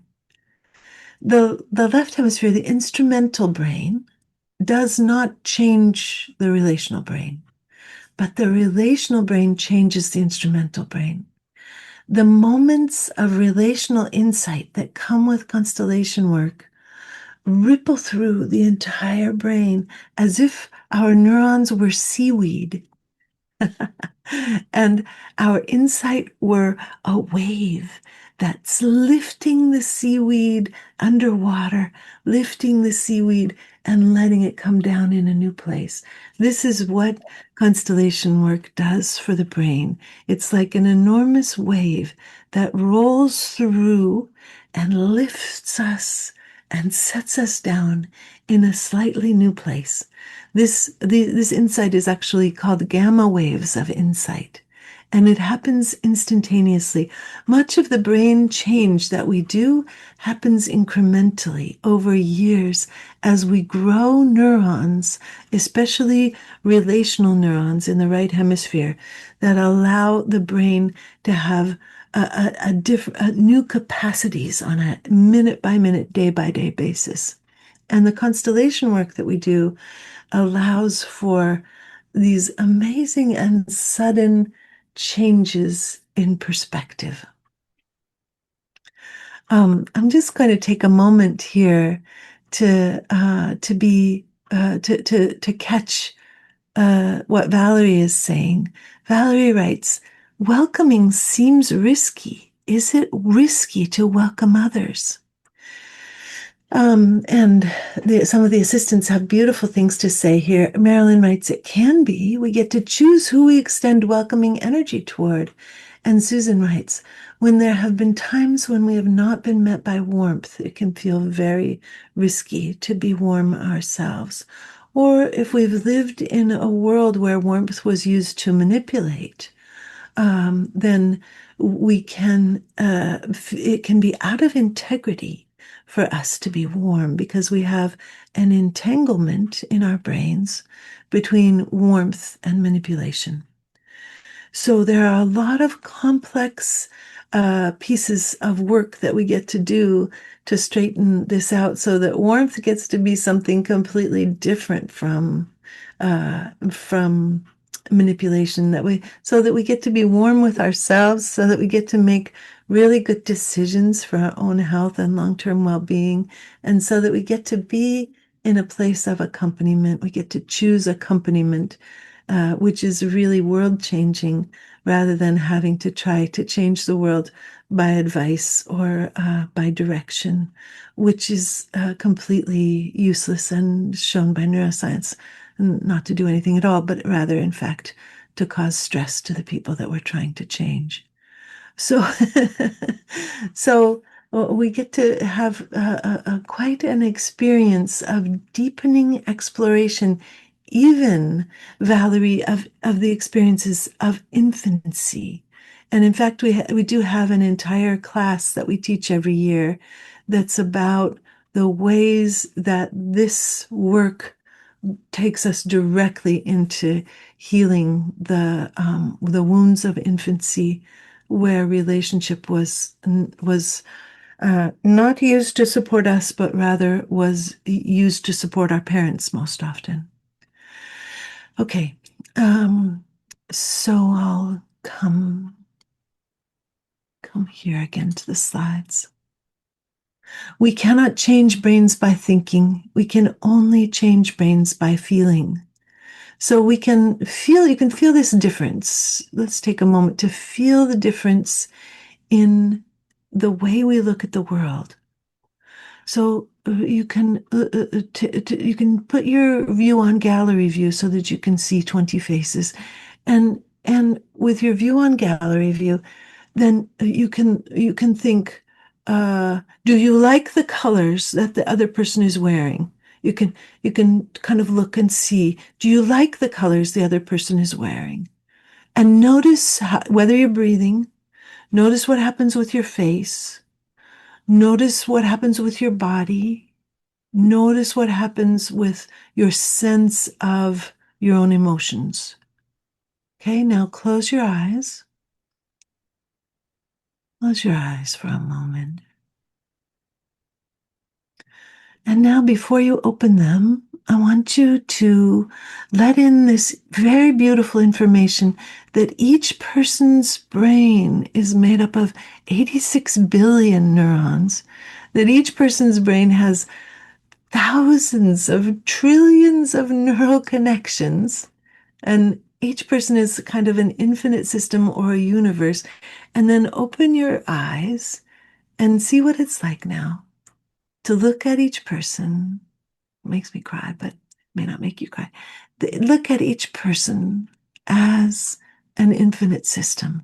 The left hemisphere, the instrumental brain, does not change the relational brain, but the relational brain changes the instrumental brain. The moments of relational insight that come with constellation work ripple through the entire brain as if our neurons were seaweed and our insight were a wave that's lifting the seaweed underwater, lifting the seaweed and letting it come down in a new place. This is what constellation work does for the brain. It's like an enormous wave that rolls through and lifts us and sets us down in a slightly new place. This insight is actually called gamma waves of insight, and it happens instantaneously. Much of the brain change that we do happens incrementally over years as we grow neurons, especially relational neurons in the right hemisphere, that allow the brain to have new capacities on a minute by minute, day by day basis. And the constellation work that we do allows for these amazing and sudden changes in perspective. I'm just going to take a moment here to catch what Valerie is saying. Valerie writes, welcoming seems risky. Is it risky to welcome others? And some of the assistants have beautiful things to say here. Marilyn writes, it can be. We get to choose who we extend welcoming energy toward. And Susan writes, when there have been times when we have not been met by warmth, it can feel very risky to be warm ourselves. Or if we've lived in a world where warmth was used to manipulate, then we can, it can be out of integrity for us to be warm because we have an entanglement in our brains between warmth and manipulation. So there are a lot of complex pieces of work that we get to do to straighten this out so that warmth gets to be something completely different from manipulation, so that we get to be warm with ourselves, so that we get to make really good decisions for our own health and long-term well-being, and so that we get to be in a place of accompaniment. We get to choose accompaniment, which is really world-changing, rather than having to try to change the world by advice or by direction, which is completely useless and shown by neuroscience not to do anything at all, but rather, in fact, to cause stress to the people that we're trying to change. So, so we get to have quite an experience of deepening exploration, even, Valerie, of the experiences of infancy. And in fact, we do have an entire class that we teach every year that's about the ways that this work takes us directly into healing the wounds of infancy, where relationship was not used to support us, but rather was used to support our parents most often. Okay, so I'll come here again to the slides. We cannot change brains by thinking. We can only change brains by feeling. So you can feel this difference. Let's take a moment to feel the difference in the way we look at the world. So you can put your view on gallery view so that you can see 20 faces. And with your view on gallery view, then you can think, do you like the colors that the other person is wearing? You can kind of look and see, do you like the colors the other person is wearing? And notice whether you're breathing, notice what happens with your face, notice what happens with your body, notice what happens with your sense of your own emotions. Okay, now close your eyes. Close your eyes for a moment. And now, before you open them, I want you to let in this very beautiful information that each person's brain is made up of 86 billion neurons, that each person's brain has thousands of trillions of neural connections, and each person is kind of an infinite system or a universe. And then open your eyes and see what it's like now to look at each person. It makes me cry, but it may not make you cry. Look at each person as an infinite system.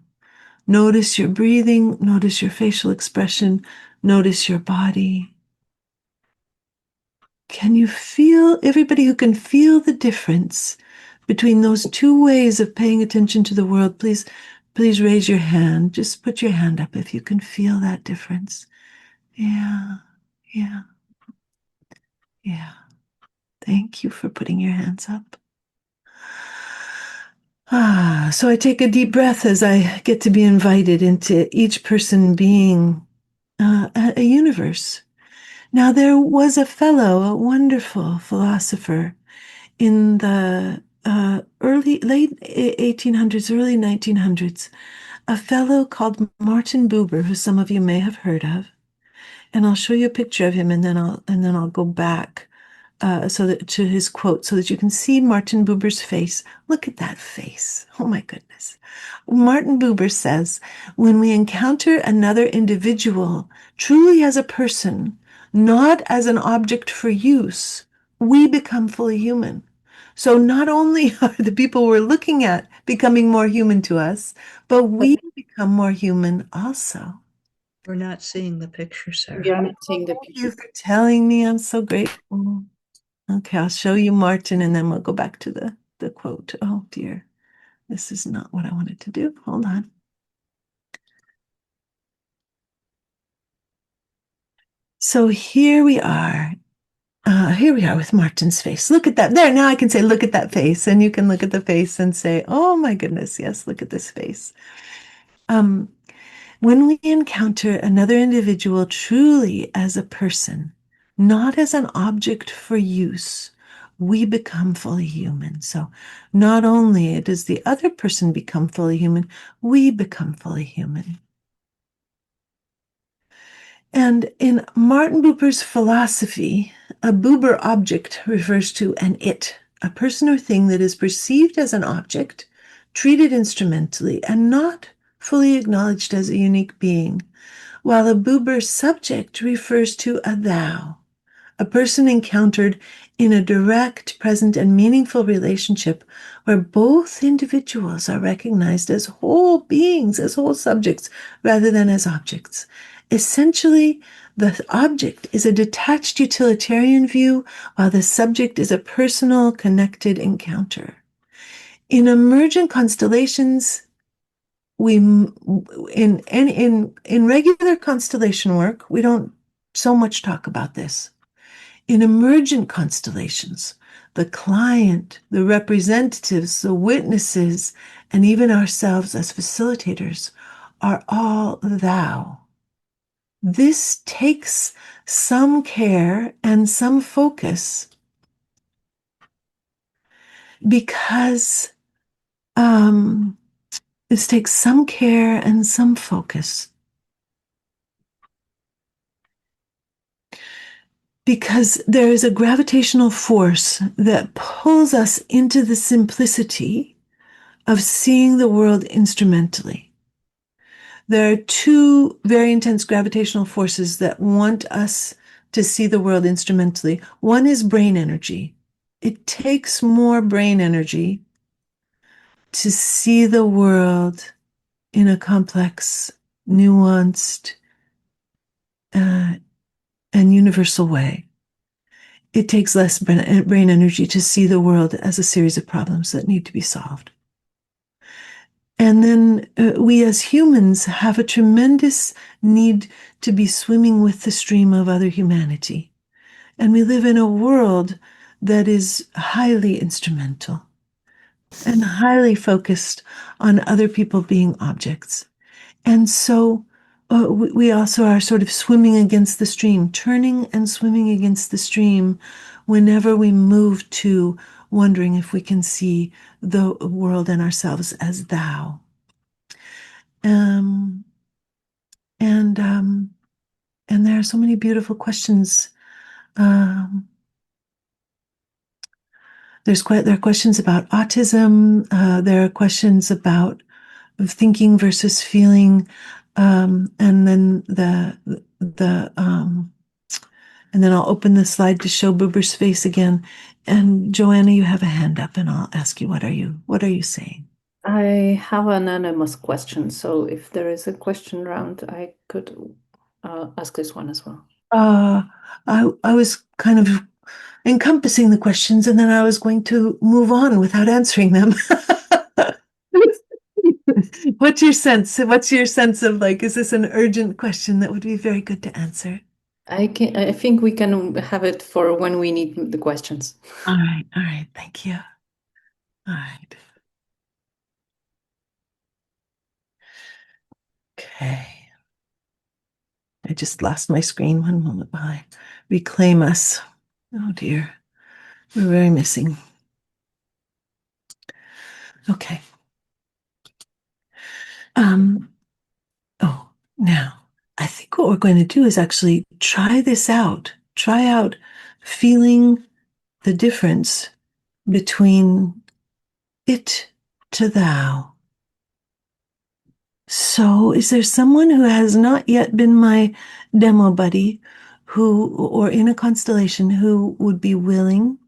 Notice your breathing, notice your facial expression, notice your body. Can you feel, everybody who can feel the difference between those two ways of paying attention to the world, please raise your hand. Just put your hand up if you can feel that difference. Yeah. Thank you for putting your hands up. So I take a deep breath as I get to be invited into each person being a universe. Now, there was a fellow, a wonderful philosopher in the late 1800s, early 1900s, a fellow called Martin Buber, who some of you may have heard of. And I'll show you a picture of him, and then I'll go back to his quote, so that you can see Martin Buber's face. Look at that face. Oh my goodness. Martin Buber says, when we encounter another individual truly as a person, not as an object for use, we become fully human. So not only are the people we're looking at becoming more human to us, but we become more human also. We're not seeing the picture, Sarah. We are not seeing the Thank you picture. for telling me. I'm so grateful. Okay, I'll show you Martin and then we'll go back to the quote. Oh dear, this is not what I wanted to do. Hold on. So here we are. Here we are with Martin's face. Look at that. There, now I can say, look at that face. And you can look at the face and say, oh my goodness, yes, look at this face. When we encounter another individual truly as a person, not as an object for use, we become fully human. So not only does the other person become fully human, we become fully human. And in Martin Buber's philosophy, a Buber object refers to an it, a person or thing that is perceived as an object, treated instrumentally, and not fully acknowledged as a unique being, while a Buber subject refers to a thou, a person encountered in a direct, present, and meaningful relationship where both individuals are recognized as whole beings, as whole subjects, rather than as objects. Essentially, the object is a detached utilitarian view, while the subject is a personal, connected encounter. In emergent constellations, in regular constellation work, we don't so much talk about this. In emergent constellations, the client, the representatives, the witnesses, and even ourselves as facilitators are all thou. This takes some care and some focus because this takes some care and some focus because there is a gravitational force that pulls us into the simplicity of seeing the world instrumentally. There are two very intense gravitational forces that want us to see the world instrumentally. One is brain energy. It takes more brain energy to see the world in a complex, nuanced, and universal way. It takes less brain energy to see the world as a series of problems that need to be solved. And then we as humans have a tremendous need to be swimming with the stream of other humanity. And we live in a world that is highly instrumental and highly focused on other people being objects. And so we also are sort of swimming against the stream, turning and swimming against the stream whenever we move to wondering if we can see the world and ourselves as thou. And there are so many beautiful questions. There are questions about autism. There are questions about thinking versus feeling, and then and then I'll open the slide to show Buber's face again. And Joanna, you have a hand up, and I'll ask you, what are you saying? I have an anonymous question, so if there is a question round, I could ask this one as well. I was kind of encompassing the questions, and then I was going to move on without answering them. What's your sense? What's your sense of, like, is this an urgent question that would be very good to answer? I think we can have it for when we need the questions. All right, thank you. All right. Okay. I just lost my screen. One moment while I reclaim us. Oh dear. We're very missing. Okay. Now I think what we're going to do is actually try this out. Try out feeling the difference between it to thou. So, is there someone who has not yet been my demo buddy or in a constellation who would be willing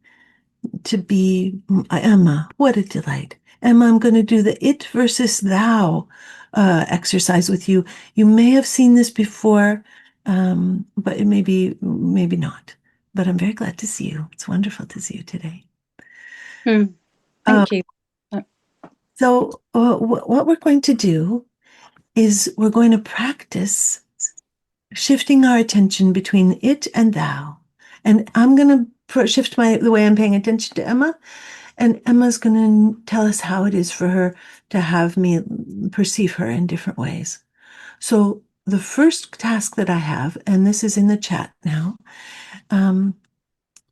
to be Emma? What a delight. Emma, I'm going to do the it versus thou exercise with you. You may have seen this before, but it maybe not. But I'm very glad to see you. It's wonderful to see you today. Thank you. So, what we're going to do is we're going to practice shifting our attention between it and thou. And I'm going to shift the way I'm paying attention to Emma. And Emma's going to tell us how it is for her to have me perceive her in different ways. So the first task that I have, and this is in the chat now,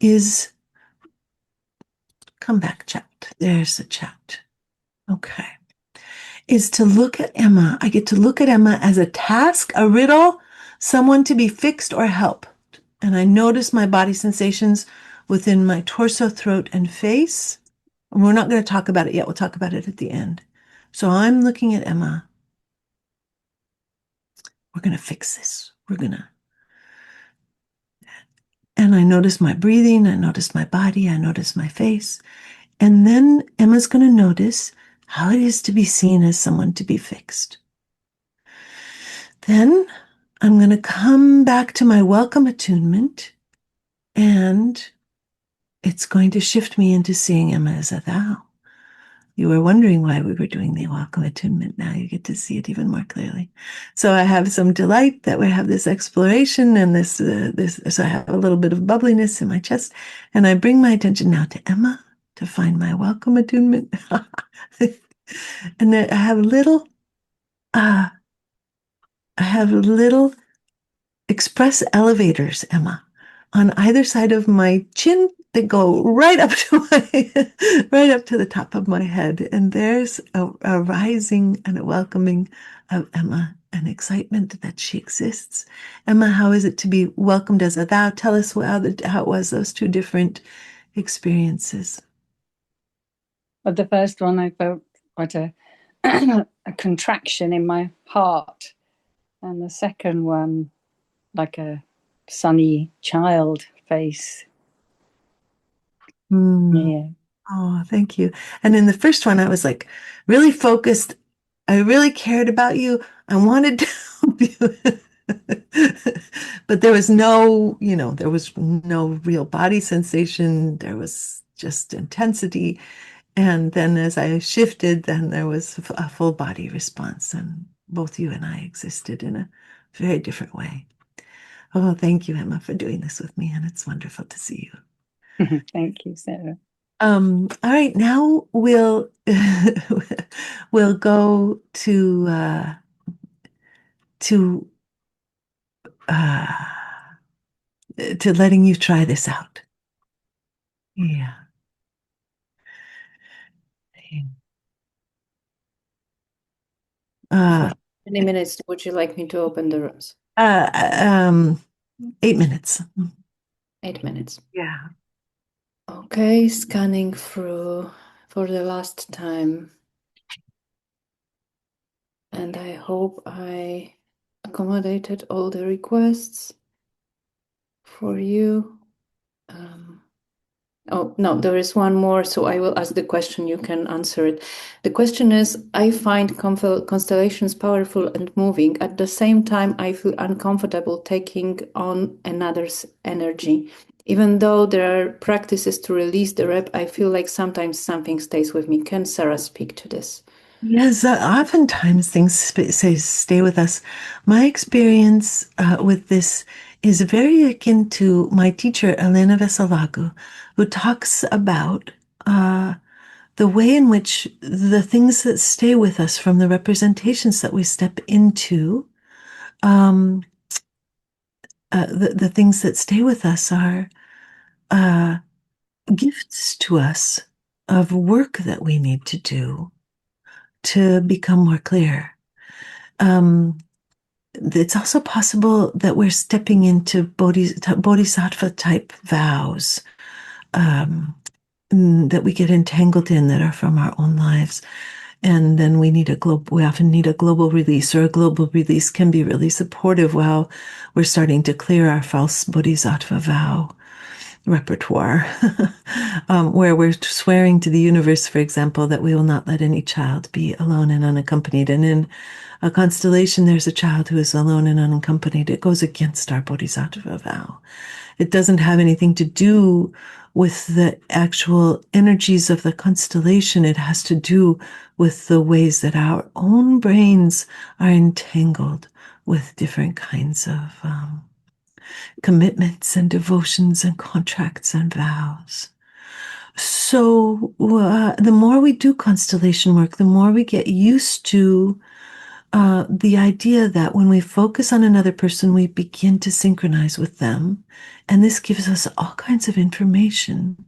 is come back, chat. There's the chat. Okay. Is to look at Emma. I get to look at Emma as a task, a riddle, someone to be fixed or helped. And I notice my body sensations within my torso, throat, and face. And we're not going to talk about it yet. We'll talk about it at the end. So I'm looking at Emma. We're going to fix this. And I notice my breathing. I notice my body. I notice my face. And then Emma's going to notice how it is to be seen as someone to be fixed. Then I'm going to come back to my welcome attunement, and it's going to shift me into seeing Emma as a thou. You were wondering why we were doing the welcome attunement. Now you get to see it even more clearly. So I have some delight that we have this exploration and this. So I have a little bit of bubbliness in my chest, and I bring my attention now to Emma to find my welcome attunement. And then I have little express elevators, Emma, on either side of my chin that go right up to the top of my head. And there's a rising and a welcoming of Emma, an excitement that she exists. Emma, how is it to be welcomed as a thou? Tell us how it was, those two different experiences. Well, the first one, I felt quite a contraction in my heart. And the second one, like a sunny child face. Yeah. Oh, thank you. And in the first one, I was like really focused. I really cared about you. I wanted to help you. But there was no real body sensation. There was just intensity. And then as I shifted, then there was a full body response. And both you and I existed in a very different way. Oh, thank you, Emma, for doing this with me. And it's wonderful to see you. Thank you, Sarah. All right, now we'll go to letting you try this out. Yeah. How many minutes would you like me to open the rooms? 8 minutes. 8 minutes. Yeah. Okay, scanning through for the last time. And I hope I accommodated all the requests for you. Oh, no, there is one more, so I will ask the question, you can answer it. The question is, I find constellations powerful and moving. At the same time, I feel uncomfortable taking on another's energy. Even though there are practices to release the rep, I feel like sometimes something stays with me. Can Sarah speak to this? Yes, oftentimes things stay with us. My experience with this is very akin to my teacher, Elena Veselagu, who talks about the way in which the things that stay with us from the representations that we step into, the things that stay with us are gifts to us of work that we need to do to become more clear. It's also possible that we're stepping into bodhisattva type vows, that we get entangled in that are from our own lives. And then we often need a global release, or a global release can be really supportive while we're starting to clear our false bodhisattva vow repertoire, where we're swearing to the universe, for example, that we will not let any child be alone and unaccompanied. And in a constellation, there's a child who is alone and unaccompanied. It goes against our bodhisattva vow. It doesn't have anything to do with the actual energies of the constellation. It has to do with the ways that our own brains are entangled with different kinds of commitments and devotions and contracts and vows. So the more we do constellation work, the more we get used to the idea that when we focus on another person, we begin to synchronize with them. And this gives us all kinds of information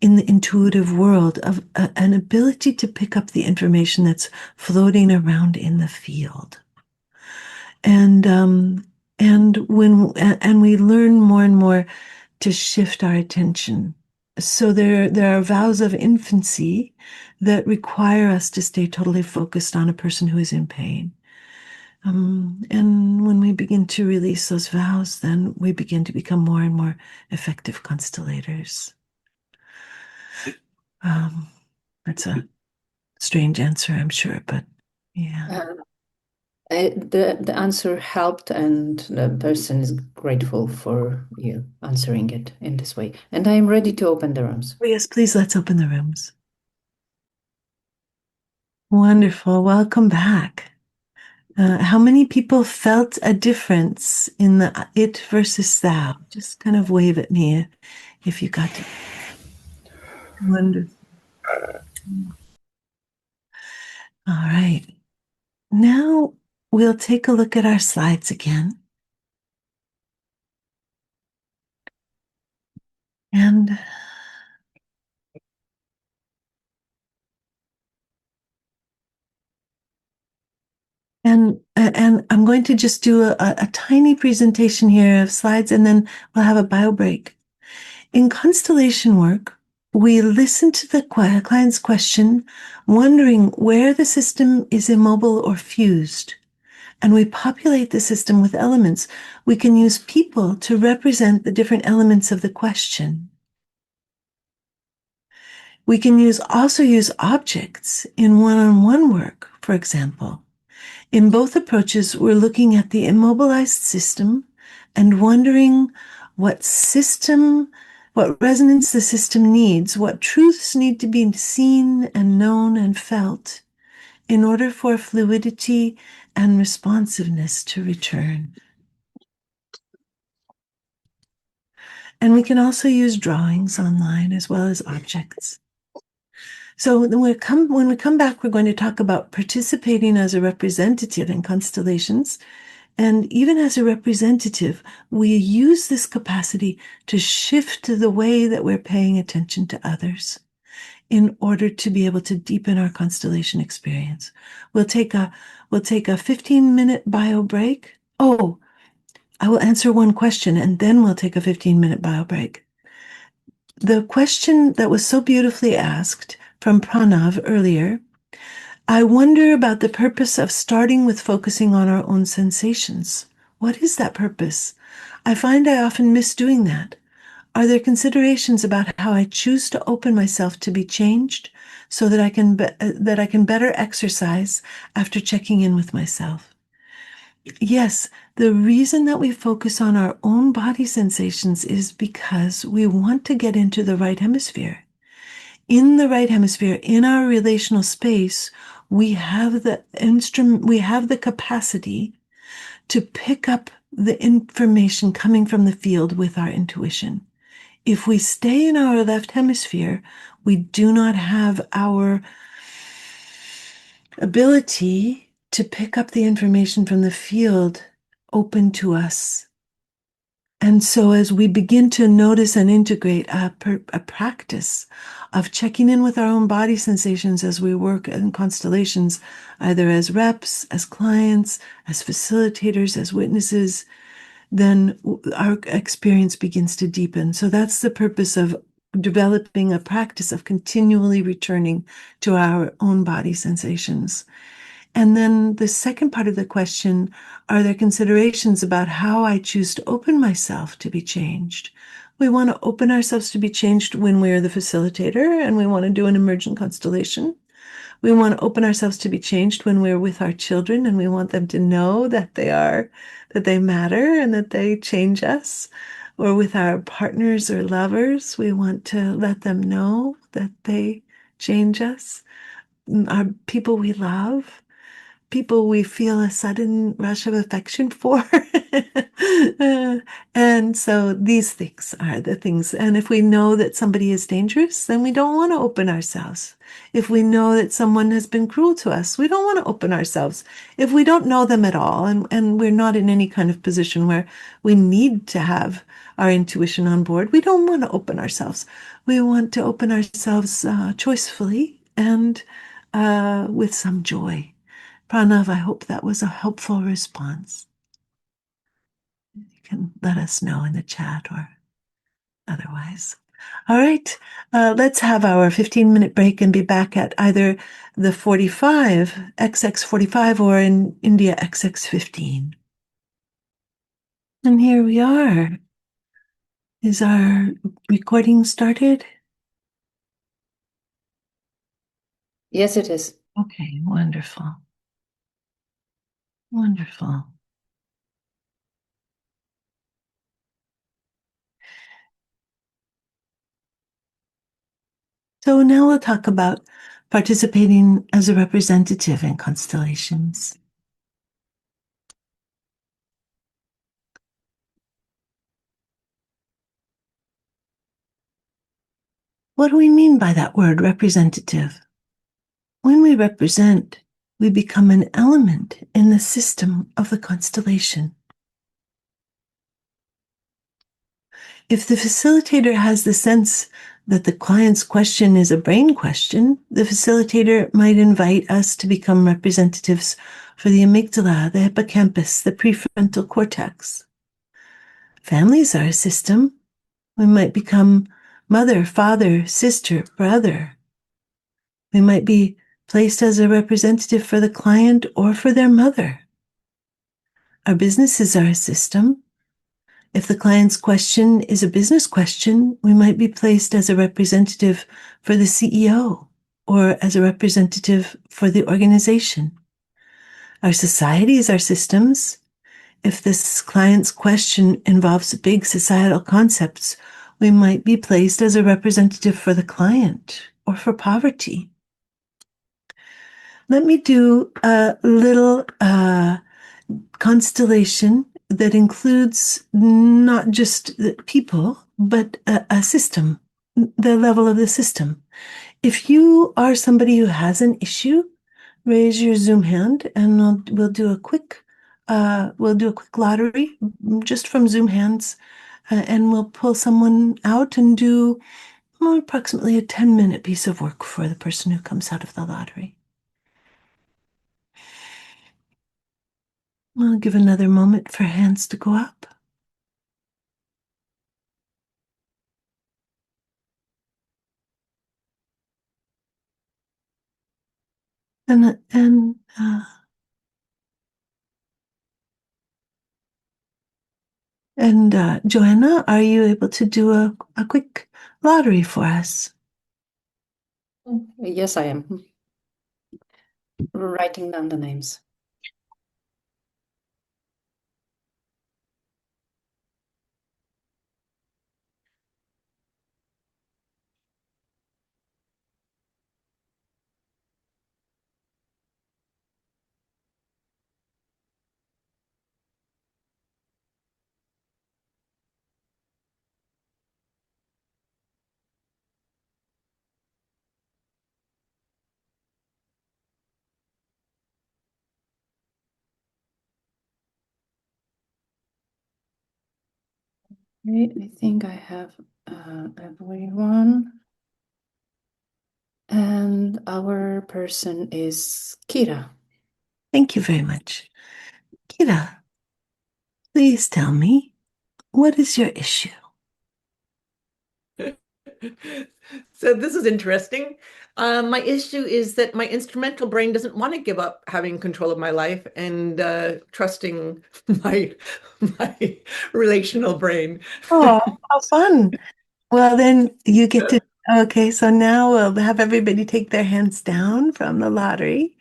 in the intuitive world of an ability to pick up the information that's floating around in the field. And we learn more and more to shift our attention. So there are vows of infancy that require us to stay totally focused on a person who is in pain. And when we begin to release those vows, then we begin to become more and more effective constellators. That's a strange answer, I'm sure, but yeah. The answer helped, and the person is grateful for you answering it in this way. And I am ready to open the rooms. Oh, yes, please, let's open the rooms. Wonderful. Welcome back. How many people felt a difference in the it versus thou? Just kind of wave at me if you got to. Wonderful. All right. Now we'll take a look at our slides again. And I'm going to just do a tiny presentation here of slides, and then we'll have a bio break. In constellation work, we listen to the client's question, wondering where the system is immobile or fused, and we populate the system with elements. We can use people to represent the different elements of the question. We can also use objects in one-on-one work, for example. In both approaches, we're looking at the immobilized system and wondering what resonance the system needs, what truths need to be seen and known and felt in order for fluidity and responsiveness to return. And we can also use drawings online as well as objects. So when we come back, we're going to talk about participating as a representative in constellations. And even as a representative, we use this capacity to shift the way that we're paying attention to others in order to be able to deepen our constellation experience. We'll take a 15-minute bio break. Oh, I will answer one question, and then we'll take a 15-minute bio break. The question that was so beautifully asked from Pranav earlier, I wonder about the purpose of starting with focusing on our own sensations. What is that purpose? I find I often miss doing that. Are there considerations about how I choose to open myself to be changed so that I can better exercise after checking in with myself? Yes, the reason that we focus on our own body sensations is because we want to get into the right hemisphere. In the right hemisphere, in our relational space, we have the capacity to pick up the information coming from the field with our intuition. If we stay in our left hemisphere, we do not have our ability to pick up the information from the field open to us. And so as we begin to notice and integrate a practice of checking in with our own body sensations as we work in constellations, either as reps, as clients, as facilitators, as witnesses, then our experience begins to deepen. So that's the purpose of developing a practice of continually returning to our own body sensations. And then the second part of the question, are there considerations about how I choose to open myself to be changed? We want to open ourselves to be changed when we're the facilitator and we want to do an emergent constellation. We want to open ourselves to be changed when we're with our children and we want them to know that they matter and that they change us. Or with our partners or lovers, we want to let them know that they change us. Our people we love, people we feel a sudden rush of affection for. And so these things are the things. And if we know that somebody is dangerous, then we don't want to open ourselves. If we know that someone has been cruel to us, we don't want to open ourselves. If we don't know them at all, and we're not in any kind of position where we need to have our intuition on board, we don't want to open ourselves. We want to open ourselves choicefully and with some joy. Pranav, I hope that was a helpful response. You can let us know in the chat or otherwise. All right, let's have our 15-minute break and be back at either the 45, XX45, or in India, XX15. And here we are. Is our recording started? Yes, it is. Okay, wonderful. Wonderful. So now we'll talk about participating as a representative in constellations. What do we mean by that word, representative? When we represent, we become an element in the system of the constellation. If the facilitator has the sense that the client's question is a brain question, the facilitator might invite us to become representatives for the amygdala, the hippocampus, the prefrontal cortex. Families are a system. We might become mother, father, sister, brother. We might be placed as a representative for the client or for their mother. Our businesses are a system. If the client's question is a business question, we might be placed as a representative for the CEO or as a representative for the organization. Our societies are systems. If this client's question involves big societal concepts, we might be placed as a representative for the client or for poverty. Let me do a little constellation that includes not just the people, but a system, the level of the system. If you are somebody who has an issue, raise your Zoom hand, and we'll do a quick lottery just from Zoom hands, and we'll pull someone out and do approximately a 10-minute piece of work for the person who comes out of the lottery. I'll give another moment for hands to go up. And Joanna, are you able to do a quick lottery for us? Yes, I am. Writing down the names. Okay, I think I have everyone. And our person is Kira. Thank you very much. Kira, please tell me, what is your issue? So this is interesting. My issue is that my instrumental brain doesn't want to give up having control of my life and trusting my my relational brain. Oh, how fun. Well, then you get to, okay, so now we'll have everybody take their hands down from the lottery.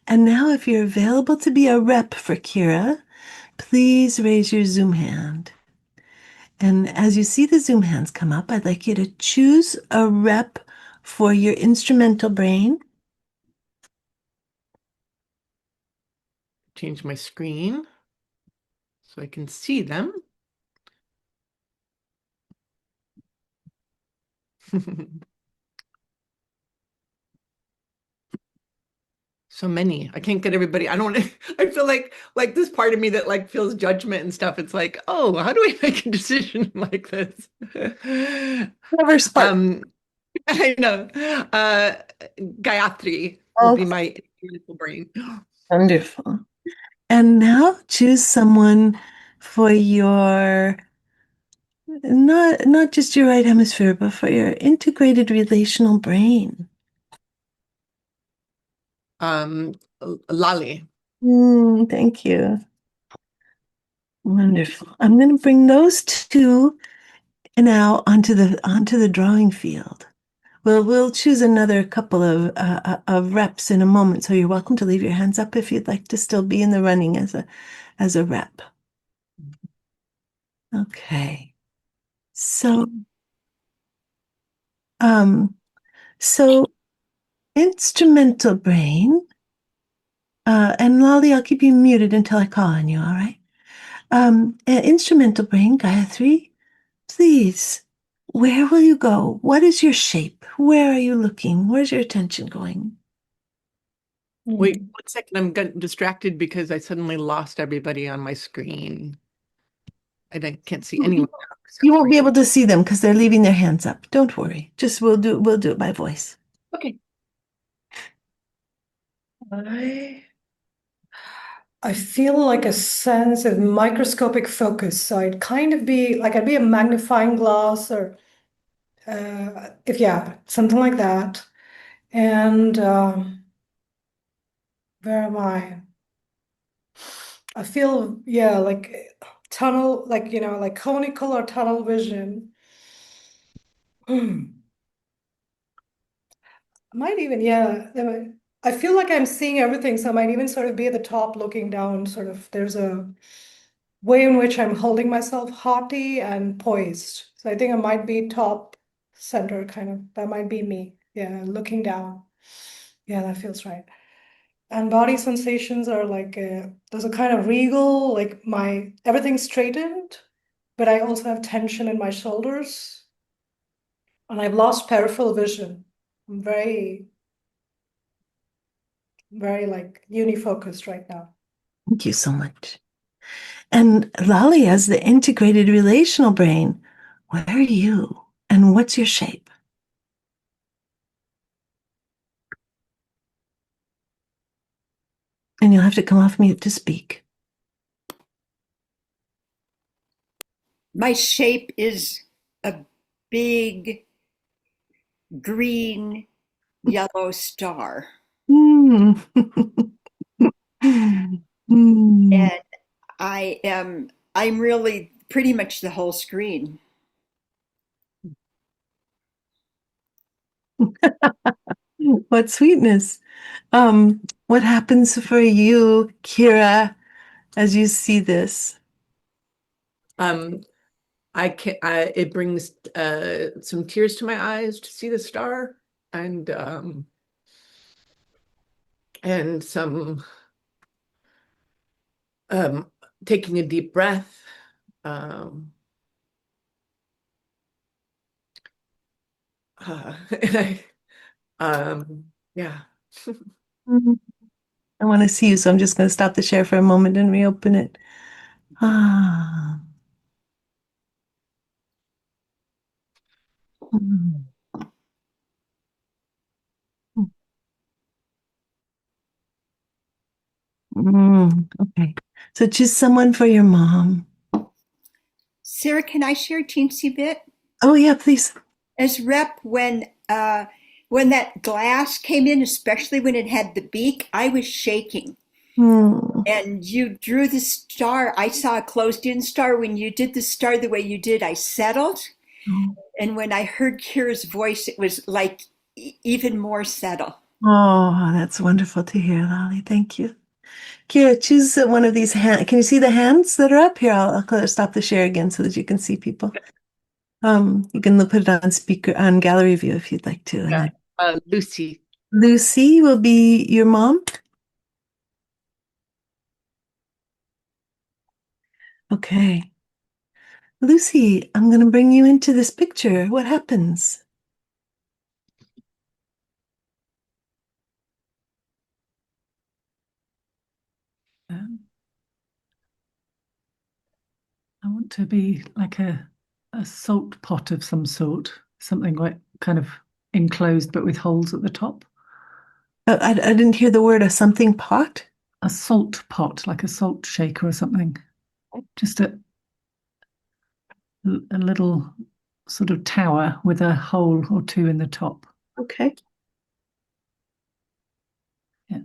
And now, if you're available to be a rep for Kira, please raise your Zoom hand. And as you see the Zoom hands come up, I'd like you to choose a rep for your instrumental brain. Change my screen so I can see them. So many. I can't get everybody. I don't I feel like this part of me that like feels judgment and stuff. It's like, oh, how do I make a decision like this? Whoever spark. I know. Gayatri will be my instrumental brain. Wonderful. And now choose someone for your not just your right hemisphere, but for your integrated relational brain. Lali. Thank you. Wonderful. I'm going to bring those two now onto the drawing field. We'll choose another couple of reps in a moment, so you're welcome to leave your hands up if you'd like to still be in the running as a rep. Okay. So so instrumental brain, and Lolly, I'll keep you muted until I call on you, all right? Instrumental brain, Gayatri, please, where will you go? What is your shape? Where are you looking? Where's your attention going? Wait 1 second. I'm distracted because I suddenly lost everybody on my screen. I can't see anyone. You won't be able to see them because they're leaving their hands up. Don't worry. Just we'll do it by voice. Okay. I feel like a sense of microscopic focus. So I'd kind of be like I'd be a magnifying glass or something like that. And where am I? I feel, yeah, like tunnel, like, like conical or tunnel vision. Might even, yeah. I feel like I'm seeing everything, so I might even sort of be at the top looking down, sort of. There's a way in which I'm holding myself haughty and poised. So I think I might be top center, kind of. That might be me. Yeah, looking down. Yeah, that feels right. And body sensations are like there's a kind of regal, like my everything's straightened, but I also have tension in my shoulders, and I've lost peripheral vision. I'm very, very like unifocused right now. Thank you so much. And Lali, as the integrated relational brain, where are you? And what's your shape? And you'll have to come off mute to speak. My shape is a big green yellow star. Mm. And I'm really pretty much the whole screen. What sweetness. What happens for you, Kira, as you see this? It brings some tears to my eyes to see the star and some taking a deep breath. And yeah. I want to see you, so I'm just going to stop the share for a moment and reopen it. Ah. Okay. So choose someone for your mom. Sarah, can I share a teensy bit? Oh, yeah, please. as rep when that glass came in, especially when it had the beak, I was shaking. Hmm. And you drew the star. I saw a closed in star. When you did the star the way you did, I settled. Oh, And when I heard Kira's voice, it was like even more settle. that's wonderful to hear, Lolly. Thank you. Kira, choose one of these hands. Can you see the hands that are up here? I'll stop the share again so that you can see people. You can put it on speaker on gallery view if you'd like to. And Yeah. then Lucy. Lucy will be your mom. Okay. Lucy, I'm going to bring you into this picture. What happens? I want to be like a salt pot of some sort, something like kind of enclosed but with holes at the top. I didn't hear the word a something pot. A salt pot, like a salt shaker or something. Just a little sort of tower with a hole or two in the top. Okay. Yeah.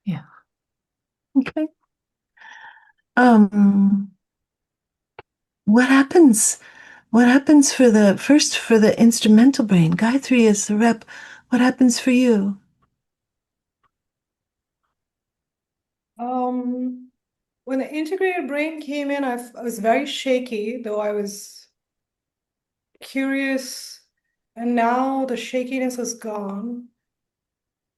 Yeah. Okay. What happens? What happens for the instrumental brain? Gayatri is the rep. What happens for you? When the integrated brain came in, I was very shaky, though I was curious, and now the shakiness is gone,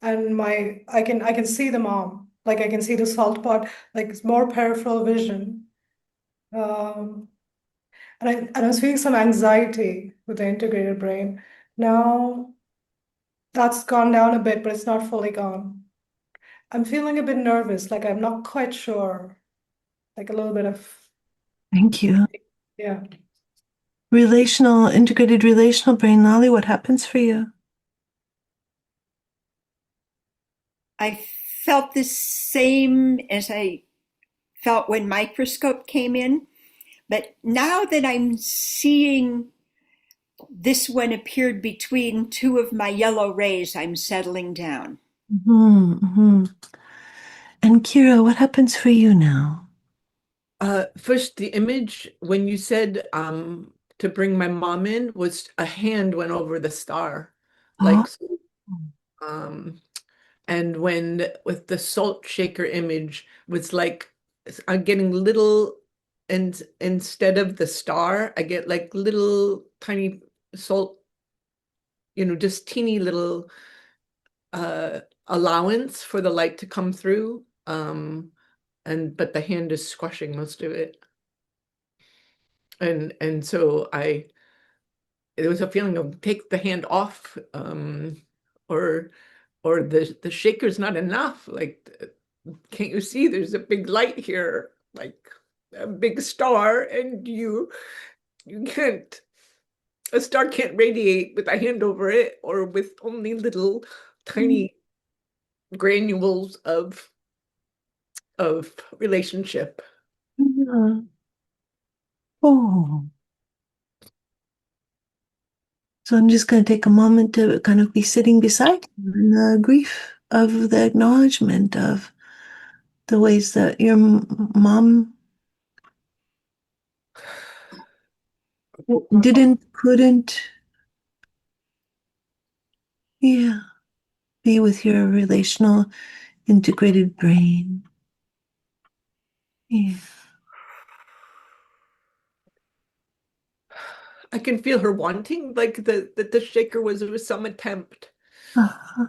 and I can see the mom, like I can see the salt pot, like it's more peripheral vision. Um, and I was feeling some anxiety with the integrated brain. Now that's gone down a bit, but it's not fully gone. I'm feeling a bit nervous, like I'm not quite sure, like a little bit of, Thank you. yeah. Integrated relational brain, Lolly, what happens for you? I felt the same as I felt when microscope came in, but now that I'm seeing this one appeared between two of my yellow rays, I'm settling down. Mm-hmm. And Kira, what happens for you now? First, the image when you said to bring my mom in was a hand went over the star, Oh, like um, and when with the salt shaker image was like I'm getting little, and instead of the star, I get like little tiny salt, just teeny little allowance for the light to come through. But the hand is squashing most of it. And so there was a feeling of take the hand off, or the shaker's not enough. Like, can't you see there's a big light here, like a big star, and you can't, a star can't radiate with a hand over it or with only little tiny granules of relationship. yeah. Oh. So I'm just going to take a moment to kind of be sitting beside you in the grief of the acknowledgement of the ways that your mom couldn't, yeah, be with your relational integrated brain. Yeah. I can feel her wanting, like the shaker was some attempt, Uh-huh.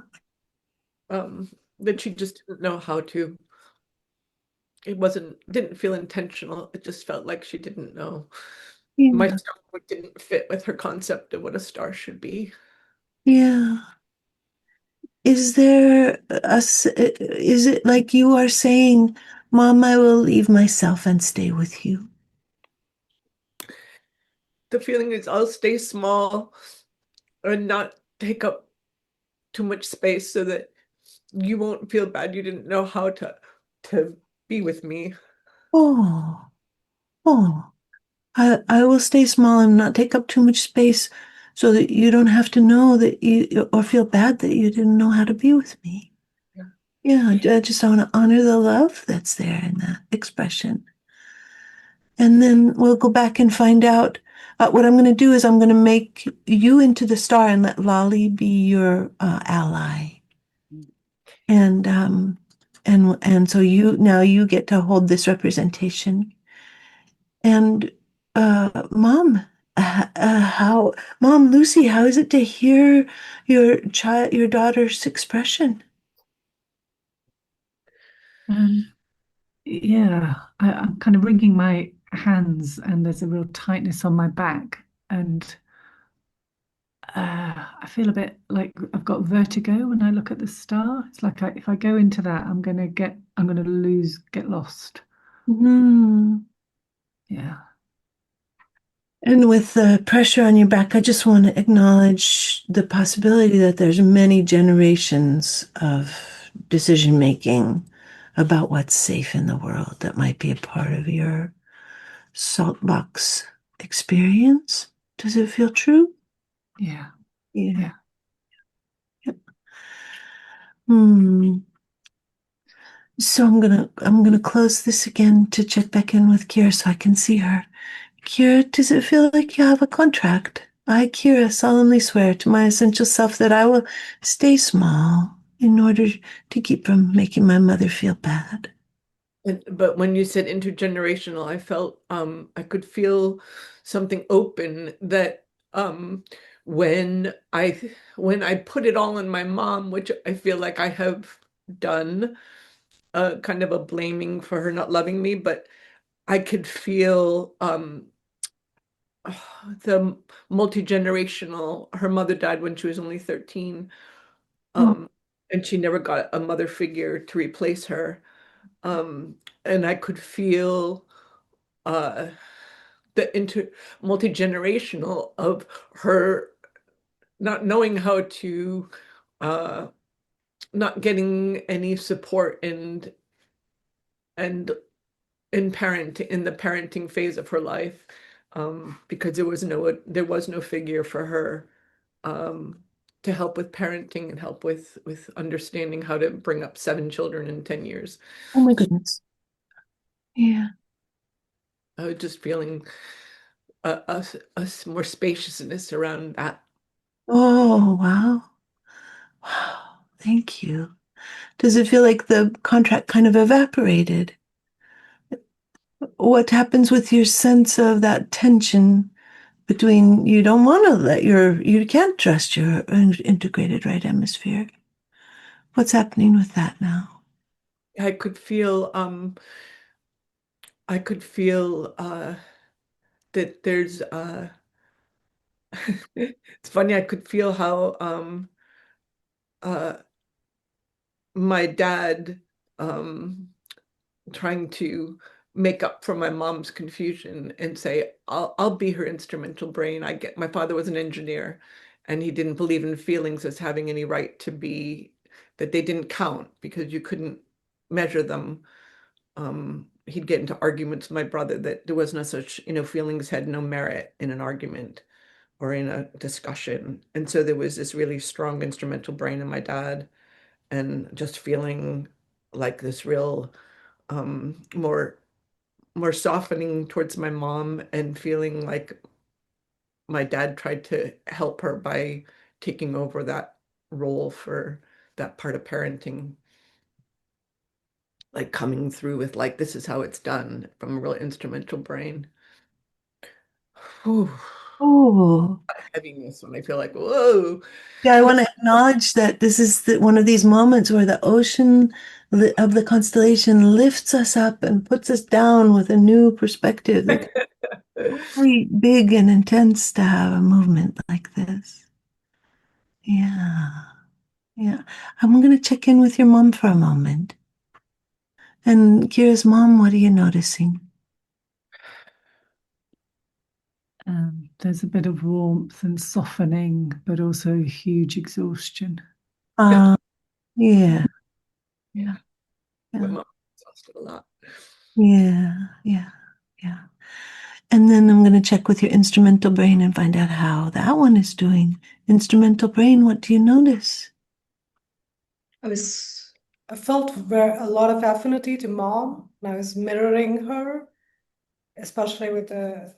that she just didn't know how to. It didn't feel intentional. It just felt like she didn't know. My Yeah. star didn't fit with her concept of what a star should be. Yeah. Is is it like you are saying, Mom, I will leave myself and stay with you? The feeling is I'll stay small and not take up too much space so that you won't feel bad you didn't know how to be with me. Oh, oh. I will stay small and not take up too much space so that you don't have to know that you or feel bad that you didn't know how to be with me. Yeah. Yeah, I just want to honor the love that's there in that expression. And then we'll go back and find out. What I'm going to do is I'm going to make you into the star and let Lolly be your ally. And so you get to hold this representation. And Mom, Mom Lucy, how is it to hear your daughter's expression? Yeah, I'm kind of wringing my hands, and there's a real tightness on my back, and I feel a bit like I've got vertigo when I look at the star. It's like if I go into that, I'm gonna get lost. Mm. Yeah. And with the pressure on your back, I just want to acknowledge the possibility that there's many generations of decision making about what's safe in the world that might be a part of your saltbox experience. Does it feel true? Yeah. Yeah. Yeah. Yep. Hmm. So I'm gonna close this again to check back in with Kira so I can see her. Kira, does it feel like you have a contract? I, Kira, solemnly swear to my essential self that I will stay small in order to keep from making my mother feel bad. But when you said intergenerational, I felt I could feel something open that when I put it all on my mom, which I feel like I have done, kind of a blaming for her not loving me, but I could feel the multi-generational. Her mother died when she was only 13, Oh, and she never got a mother figure to replace her. Um, and I could feel uh, the multi-generational of her not knowing how to, uh, not getting any support and in the parenting phase of her life, because there was no figure for her, um, to help with parenting and help with understanding how to bring up 7 children in 10 years. oh my goodness. Yeah. I was just feeling a more spaciousness around that. Oh, wow. Wow. Thank you. Does it feel like the contract kind of evaporated? What happens with your sense of that tension between you don't want to you can't trust your integrated right hemisphere? What's happening with that now? I could feel that there's it's funny, I could feel how uh my dad um trying to make up for my mom's confusion and say, I'll be her instrumental brain. My father was an engineer, and he didn't believe in feelings as having any right to be, that they didn't count because you couldn't measure them. He'd get into arguments with my brother that there was no such, feelings had no merit in an argument or in a discussion. And so there was this really strong instrumental brain in my dad, and just feeling like this real, more softening towards my mom, and feeling like my dad tried to help her by taking over that role for that part of parenting, like coming through with like, this is how it's done from a real instrumental brain. Whew. Oh, Heaviness when I feel like, whoa. yeah, I want to acknowledge that this is one of these moments where the ocean of the constellation lifts us up and puts us down with a new perspective. Like really big and intense to have a movement like this. Yeah, yeah. I'm going to check in with your mom for a moment. And Kira's mom, what are you noticing? There's a bit of warmth and softening, but also huge exhaustion. Yeah, yeah, My yeah. mom exhausted a lot. Yeah, yeah, yeah. And then I'm going to check with your instrumental brain and find out how that one is doing. Instrumental brain, what do you notice? I felt a lot of affinity to mom, and I was mirroring her, especially with the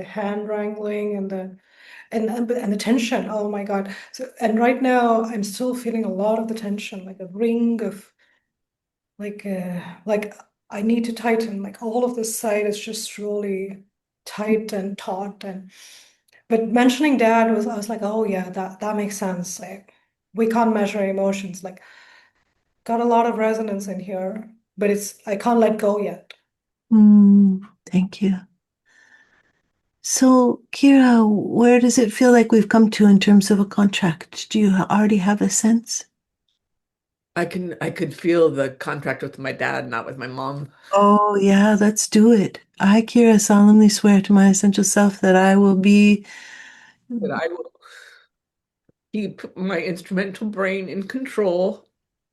hand wrangling and the tension. Oh my God. So, and right now I'm still feeling a lot of the tension, like a ring of like I need to tighten. Like all of this side is just really tight and taut. And but mentioning dad I was like, oh yeah, that makes sense. Like we can't measure emotions. Like got a lot of resonance in here, but I can't let go yet. Thank you. So, Kira, where does it feel like we've come to in terms of a contract? Do you already have a sense? I could feel the contract with my dad, not with my mom. Oh, yeah, let's do it. I, Kira, solemnly swear to my essential self that I will be. That I will keep my instrumental brain in control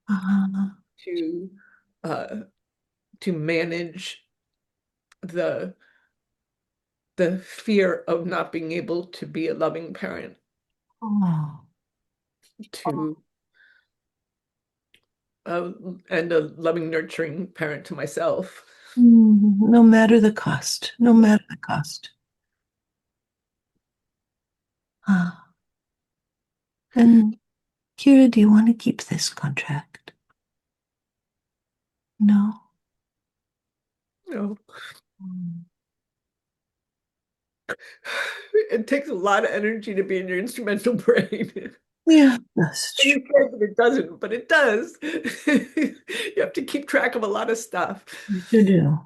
Uh, to uh to manage the the fear of not being able to be a loving parent, oh, to and a loving, nurturing parent to myself. no matter the cost, no matter the cost. Ah, and Kira, do you want to keep this contract? No. No. Mm. It takes a lot of energy to be in your instrumental brain. Yeah, that's And true. you say that it doesn't, but it does. You have to keep track of a lot of stuff You do.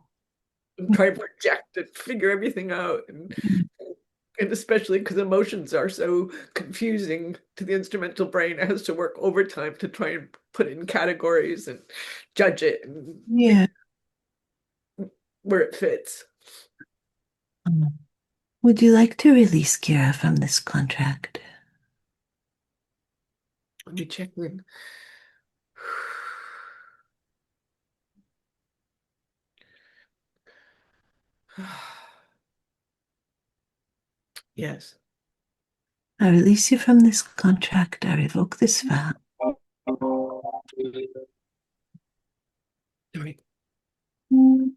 and try to project and figure everything out. And especially because emotions are so confusing to the instrumental brain, it has to work overtime to try and put it in categories and judge it and Yeah. where it fits. Would you like to release Kira from this contract? Let me check in. Yes. I release you from this contract. I revoke this vow. Sorry. Mm.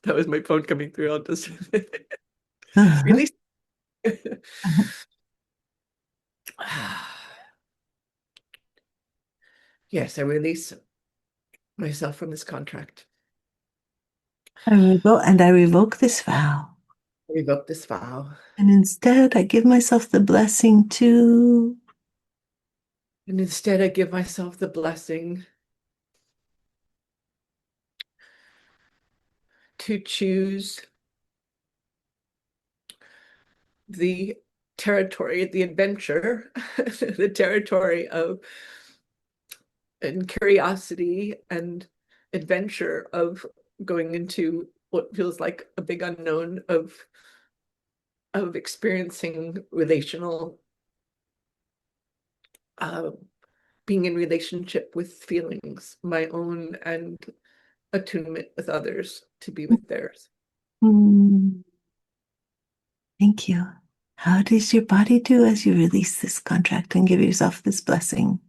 That was my phone coming through. I'll just Uh-huh. release. Yes, I release myself from this contract. I revoke this vow. Revoke this vow. And instead, I give myself the blessing to. And instead, I give myself the blessing to choose the territory, the adventure, the territory of and curiosity and adventure of going into what feels like a big unknown of experiencing relational uh, being in relationship with feelings, my own and attunement with others to be with theirs. Mm, thank you. How does your body do as you release this contract and give yourself this blessing?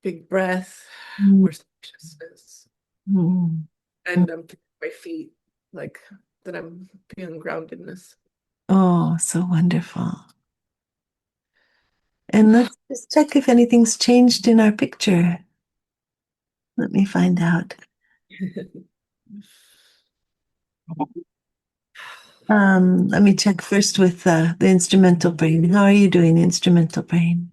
Big breath, Mm, more spaciousness. mm, And I'm feeling my feet like that I'm feeling groundedness. oh, so wonderful. And let's just check if anything's changed in our picture. Let me find out. Let me check first with the instrumental brain. How are you doing, instrumental brain?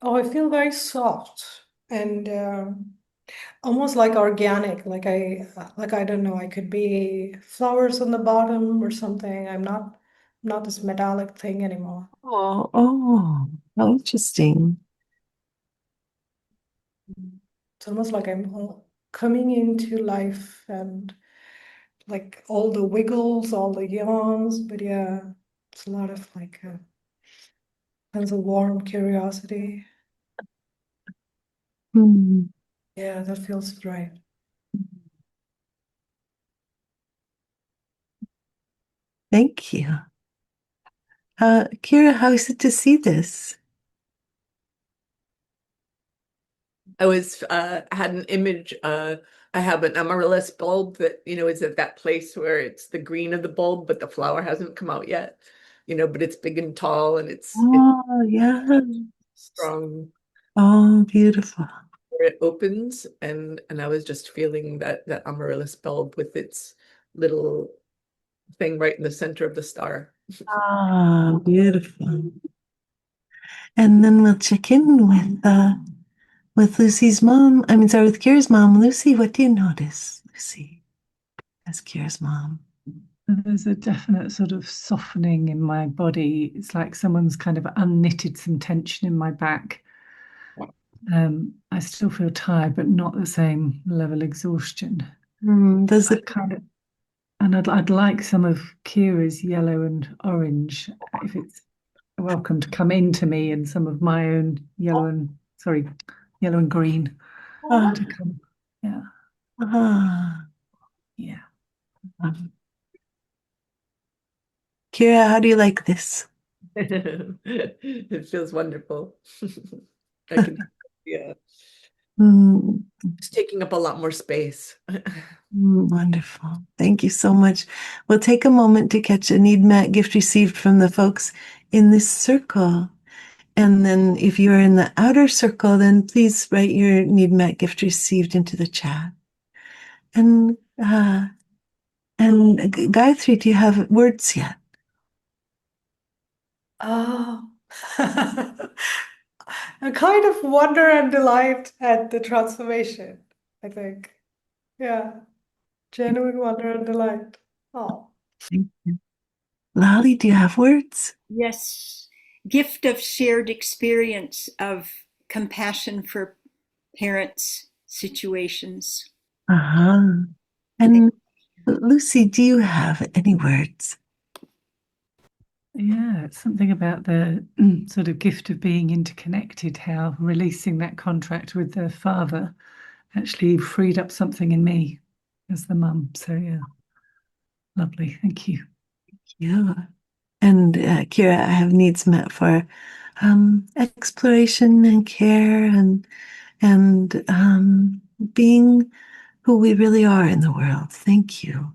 Oh, I feel very soft and almost like organic. Like I don't know. I could be flowers on the bottom or something. I'm not this metallic thing anymore. Oh, how interesting. It's almost like I'm coming into life and like all the wiggles, all the yawns. But yeah, it's a lot of like sense of warm curiosity. Hmm. Yeah, that feels right. Thank you. Kira, how is it to see this? I had an image. I have an amaryllis bulb that, is at that place where it's the green of the bulb, but the flower hasn't come out yet. But it's big and tall and it's Oh, yeah. strong Oh, beautiful. where it opens, and I was just feeling that amaryllis bulb with its little thing right in the center of the star. Ah, beautiful. And then we'll check in with Lucy's mom. I mean, sorry, with Kira's mom. Lucy, what do you notice, Lucy, as Kira's mom? There's a definite sort of softening in my body. It's like someone's kind of unknitted some tension in my back. I still feel tired, but not the same level of exhaustion. Does it kind of, and I'd like some of Kira's yellow and orange, if it's welcome to come into me, and some of my own yellow and green to come. Yeah. Yeah. Kira, how do you like this? It feels wonderful. I can, yeah. It's taking up a lot more space. Wonderful. Thank you so much. We'll take a moment to catch a need mat gift received from the folks in this circle. And then if you're in the outer circle, then please write your need mat gift received into the chat. And Gayatri, do you have words yet? Oh. A kind of wonder and delight at the transformation, I think. Yeah. Genuine wonder and delight. Oh. Thank you. Lali, do you have words? Yes. Gift of shared experience of compassion for parents' situations. And Lucy, do you have any words? Yeah, it's something about the sort of gift of being interconnected, how releasing that contract with the father actually freed up something in me as the mum. So, yeah, lovely. Thank you. Yeah. And Kira, I have needs met for exploration and care and being who we really are in the world. Thank you.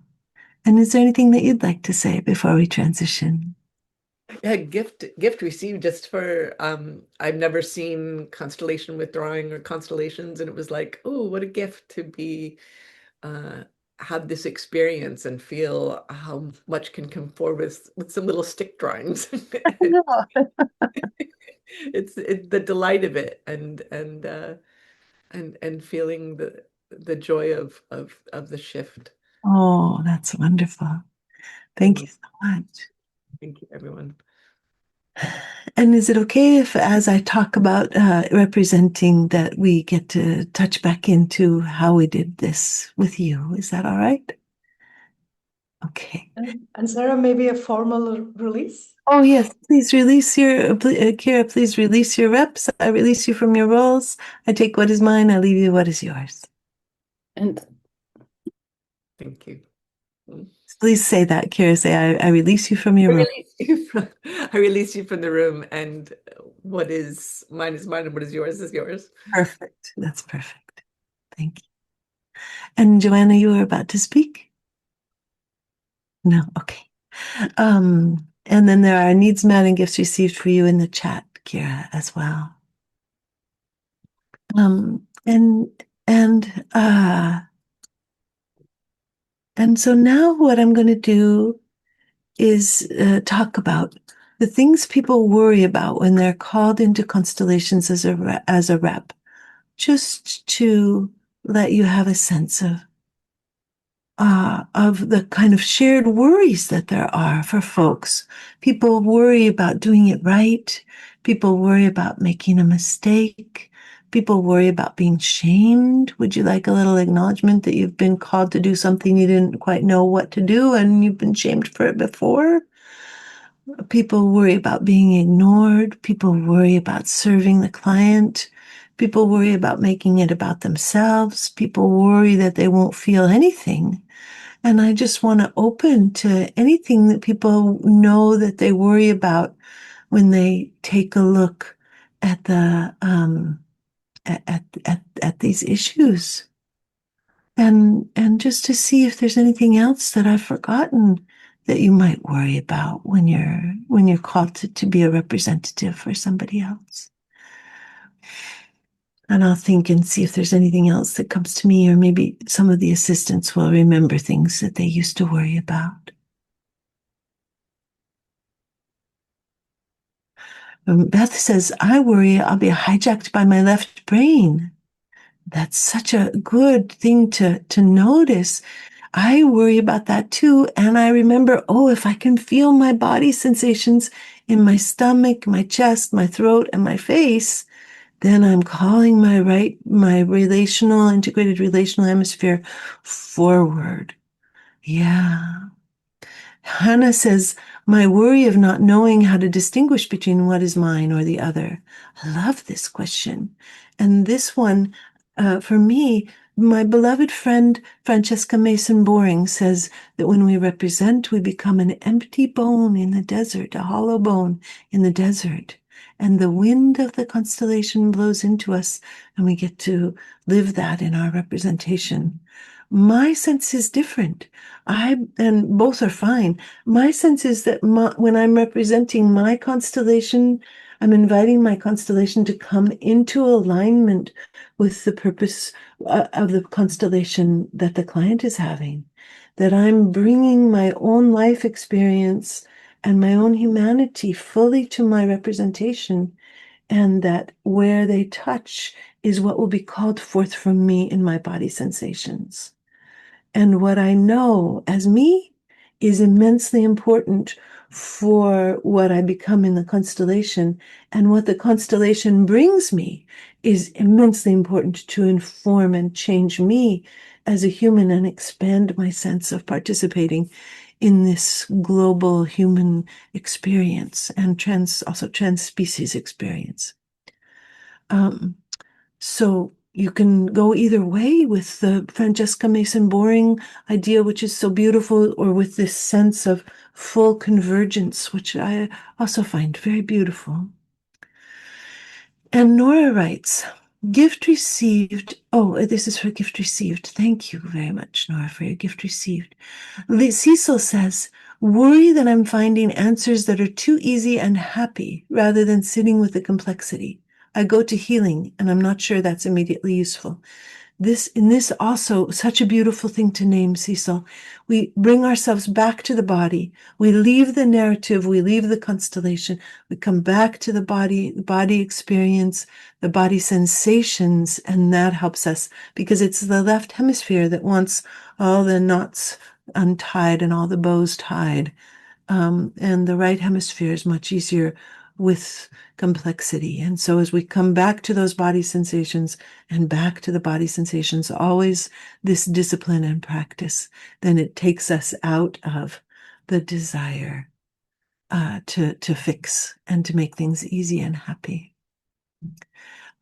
And is there anything that you'd like to say before we transition? Yeah, gift received just for I've never seen constellation withdrawing or constellations, and it was like, oh, what a gift to be have this experience and feel how much can come forward with some little stick drawings. It's the delight of it, and feeling the joy of the shift. Oh, that's wonderful. Thank you so much. Thank you, everyone. And is it okay if, as I talk about representing, that we get to touch back into how we did this with you? Is that all right? Okay. And Sarah, maybe a formal release? Oh, yes. Please release Kira, please release your reps. I release you from your roles. I take what is mine. I leave you what is yours. And thank you. Please say that, Kira. Say, I release you from your room. I release you from the room, and what is mine and what is yours is yours. Perfect. That's perfect. Thank you. And Joanna, you were about to speak? No? Okay. And then there are needs met and gifts received for you in the chat, Kira, as well. And so now what I'm going to do is talk about the things people worry about when they're called into constellations as a rep, just to let you have a sense of the kind of shared worries that there are for folks. People worry about doing it right. People worry about making a mistake. People worry about being shamed. Would you like a little acknowledgement that you've been called to do something you didn't quite know what to do and you've been shamed for it before? People worry about being ignored. People worry about serving the client. People worry about making it about themselves. People worry that they won't feel anything. And I just want to open to anything that people know that they worry about when they take a look at the at these issues, and just to see if there's anything else that I've forgotten that you might worry about when you're called to be a representative for somebody else. And I'll think and see if there's anything else that comes to me, or maybe some of the assistants will remember things that they used to worry about. Beth says, I worry I'll be hijacked by my left brain. That's such a good thing to notice. I worry about that too. And I remember, oh, if I can feel my body sensations in my stomach, my chest, my throat, and my face, then I'm calling my relational, integrated relational hemisphere forward. Yeah. Hannah says, my worry of not knowing how to distinguish between what is mine or the other. I love this question. And this one, for me, my beloved friend Francesca Mason Boring says that when we represent, we become an empty bone in the desert, a hollow bone in the desert. And the wind of the constellation blows into us, and we get to live that in our representation. My sense is different. And both are fine. My sense is that when I'm representing my constellation, I'm inviting my constellation to come into alignment with the purpose of the constellation that the client is having. That I'm bringing my own life experience and my own humanity fully to my representation, and that where they touch is what will be called forth from me in my body sensations. And what I know as me is immensely important for what I become in the constellation. And what the constellation brings me is immensely important to inform and change me as a human and expand my sense of participating in this global human experience and also trans species experience. So you can go either way with the Francesca Mason Boring idea, which is so beautiful, or with this sense of full convergence, which I also find very beautiful. And Nora writes, gift received. Oh, this is for gift received. Thank you very much, Nora, for your gift received. Cecil says, worry that I'm finding answers that are too easy and happy rather than sitting with the complexity. I go to healing, and I'm not sure that's immediately useful. This also such a beautiful thing to name, Cecil. We bring ourselves back to the body. We leave the narrative. We leave the constellation. We come back to the body experience, the body sensations, and that helps us because it's the left hemisphere that wants all the knots untied and all the bows tied. And the right hemisphere is much easier with complexity. And so as we come back to those body sensations and back to the body sensations, always this discipline and practice, then it takes us out of the desire to fix and to make things easy and happy.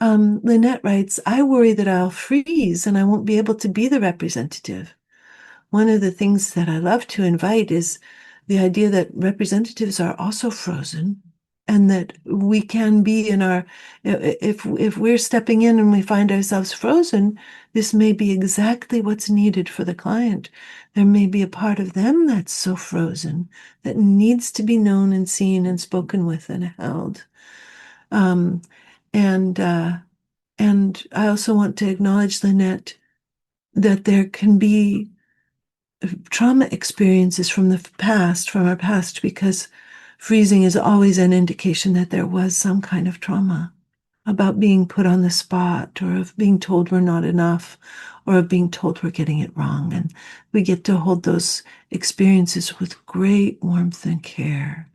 Lynette writes, I worry that I'll freeze and I won't be able to be the representative. One of the things that I love to invite is the idea that representatives are also frozen, and that we can be in our, if we're stepping in and we find ourselves frozen, this may be exactly what's needed for the client. There may be a part of them that's so frozen that needs to be known and seen and spoken with and held. And I also want to acknowledge, Lynette, that there can be trauma experiences from our past, because freezing is always an indication that there was some kind of trauma about being put on the spot, or of being told we're not enough, or of being told we're getting it wrong. And we get to hold those experiences with great warmth and care.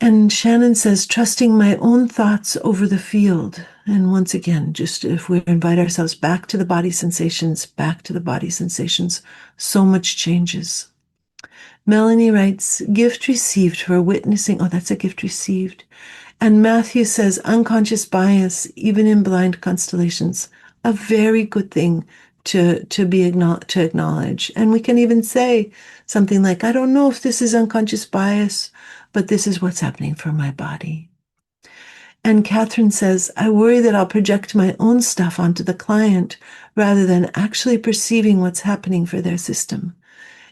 And Shannon says, trusting my own thoughts over the field. And once again, just if we invite ourselves back to the body sensations, so much changes. Melanie writes, gift received for witnessing. Oh, that's a gift received. And Matthew says, unconscious bias, even in blind constellations, a very good thing to acknowledge. And we can even say something like, I don't know if this is unconscious bias, but this is what's happening for my body. And Catherine says, I worry that I'll project my own stuff onto the client rather than actually perceiving what's happening for their system.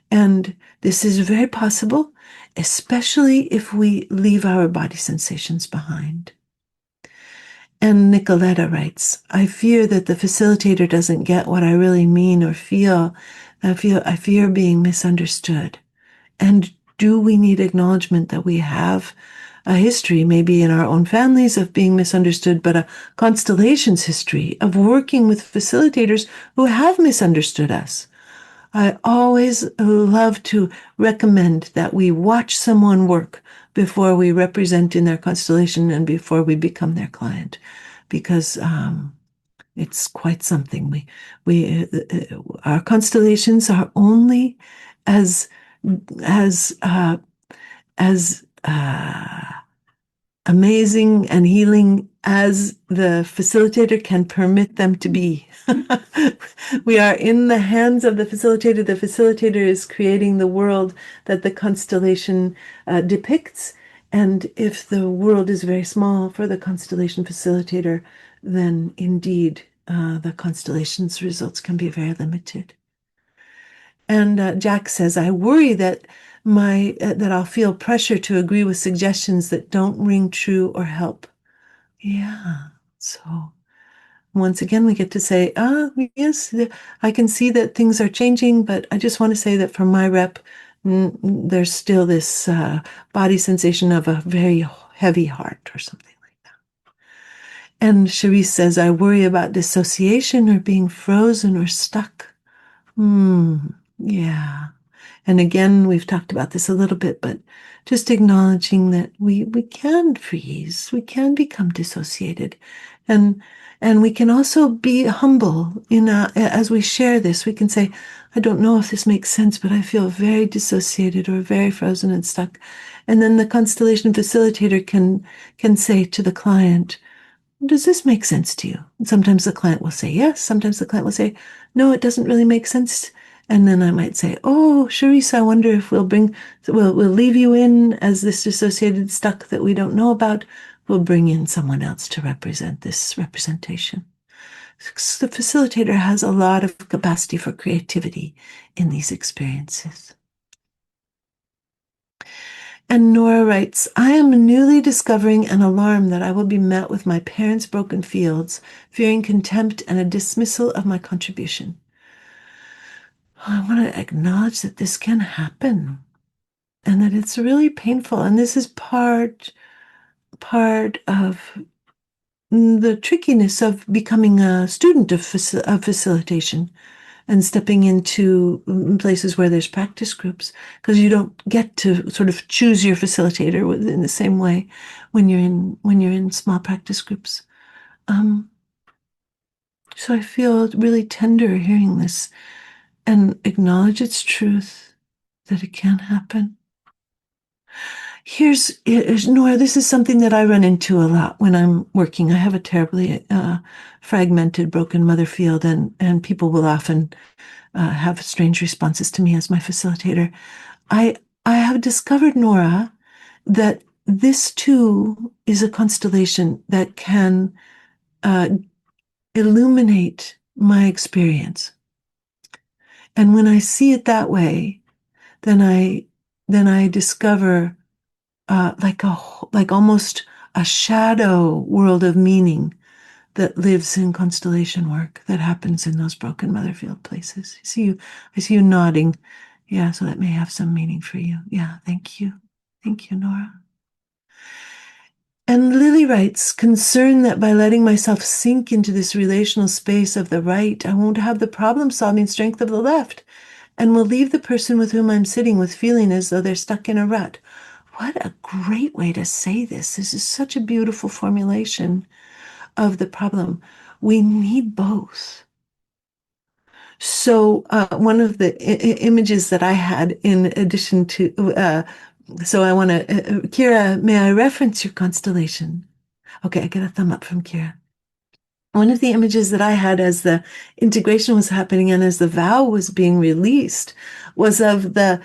And this is very possible, especially if we leave our body sensations behind. And Nicoletta writes, I fear that the facilitator doesn't get what I really mean or feel. I fear being misunderstood. And do we need acknowledgement that we have a history, maybe in our own families, of being misunderstood, but a constellations history of working with facilitators who have misunderstood us? I always love to recommend that we watch someone work before we represent in their constellation and before we become their client, because it's quite something. Our constellations are only as as uh, as amazing and healing as the facilitator can permit them to be. We are in the hands of the facilitator. The facilitator is creating the world that the constellation depicts. And if the world is very small for the constellation facilitator, then indeed the constellation's results can be very limited. And Jack says, I worry that that I'll feel pressure to agree with suggestions that don't ring true or help. Yeah. So once again, we get to say, yes, I can see that things are changing, but I just want to say that for my rep, there's still this body sensation of a very heavy heart or something like that. And Cherise says, I worry about dissociation or being frozen or stuck. Yeah. And again, we've talked about this a little bit, but just acknowledging that we can freeze, we can become dissociated, and we can also be humble as we share this. We can say, I don't know if this makes sense, but I feel very dissociated or very frozen and stuck. And then the constellation facilitator can say to the client, does this make sense to you? And sometimes the client will say yes. Sometimes the client will say, no, it doesn't really make sense. And then I might say, oh, Charisse, I wonder if we'll leave you in as this dissociated stuck that we don't know about. We'll bring in someone else to represent this representation. The facilitator has a lot of capacity for creativity in these experiences. And Nora writes, I am newly discovering an alarm that I will be met with my parents' broken fields, fearing contempt and a dismissal of my contribution. I want to acknowledge that this can happen and that it's really painful. And this is part of the trickiness of becoming a student of facilitation and stepping into places where there's practice groups, because you don't get to sort of choose your facilitator in the same way when you're in small practice groups. So I feel really tender hearing this and acknowledge its truth, that it can happen. Here's Nora, this is something that I run into a lot when I'm working. I have a terribly fragmented, broken mother field, and people will often have strange responses to me as my facilitator. I have discovered, Nora, that this too is a constellation that can illuminate my experience. And when I see it that way, then I discover like almost a shadow world of meaning that lives in constellation work that happens in those broken mother field places. I see you nodding. Yeah, so that may have some meaning for you. Yeah, thank you. Thank you, Nora. And Lily writes, concerned that by letting myself sink into this relational space of the right, I won't have the problem-solving strength of the left, and will leave the person with whom I'm sitting with feeling as though they're stuck in a rut. What a great way to say this. This is such a beautiful formulation of the problem. We need both. So one of the images that I had in addition to, so I want to, Kira, may I reference your constellation? Okay, I get a thumb up from Kira. One of the images that I had as the integration was happening and as the vow was being released was of the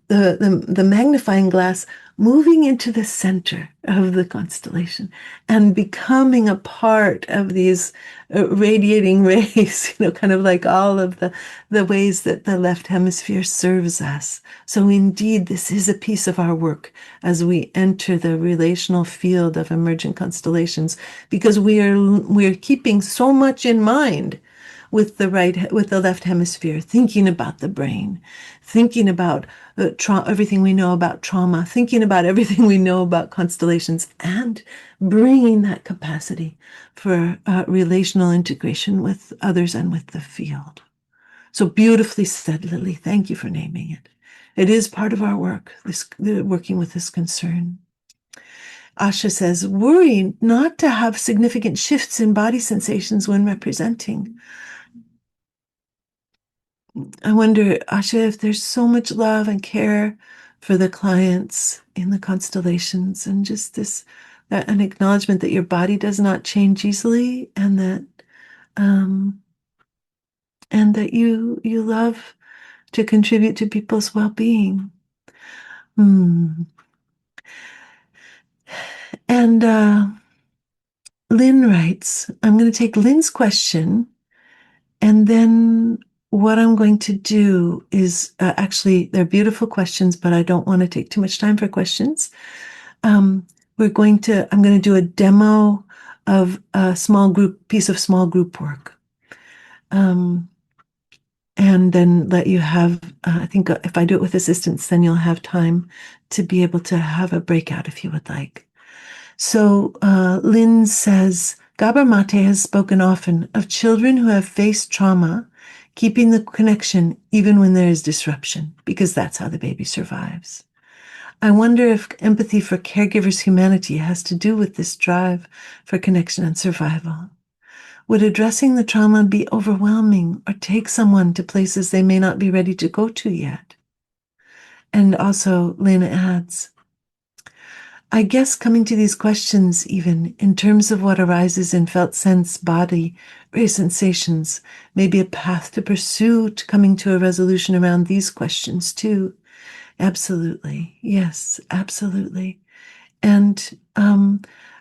magnifying glass moving into the center of the constellation and becoming a part of these radiating rays, kind of like all of the ways that the left hemisphere serves us. So indeed, this is a piece of our work as we enter the relational field of emergent constellations, because we're keeping so much in mind with the left hemisphere, thinking about the brain, thinking about everything we know about trauma, thinking about everything we know about constellations, and bringing that capacity for relational integration with others and with the field. So beautifully said, Lily. Thank you for naming it. It is part of our work, working with this concern. Asha says, worry not to have significant shifts in body sensations when representing. I wonder, Asha, if there's so much love and care for the clients in the constellations, and just an acknowledgement that your body does not change easily, and that you love to contribute to people's well-being. And Lynn writes, I'm going to take Lynn's question, and then what I'm going to do is actually, they're beautiful questions, but I don't want to take too much time for questions. I'm going to do a demo of a piece of small group work. And then let you have, I think if I do it with assistance, then you'll have time to be able to have a breakout if you would like. So Lynn says, Gabor Mate has spoken often of children who have faced trauma, keeping the connection even when there is disruption, because that's how the baby survives. I wonder if empathy for caregivers' humanity has to do with this drive for connection and survival. Would addressing the trauma be overwhelming or take someone to places they may not be ready to go to yet? And also, Lena adds, I guess coming to these questions, even in terms of what arises in felt sense, body, ray sensations, may be a path to pursue to coming to a resolution around these questions too. Absolutely. Yes, absolutely. And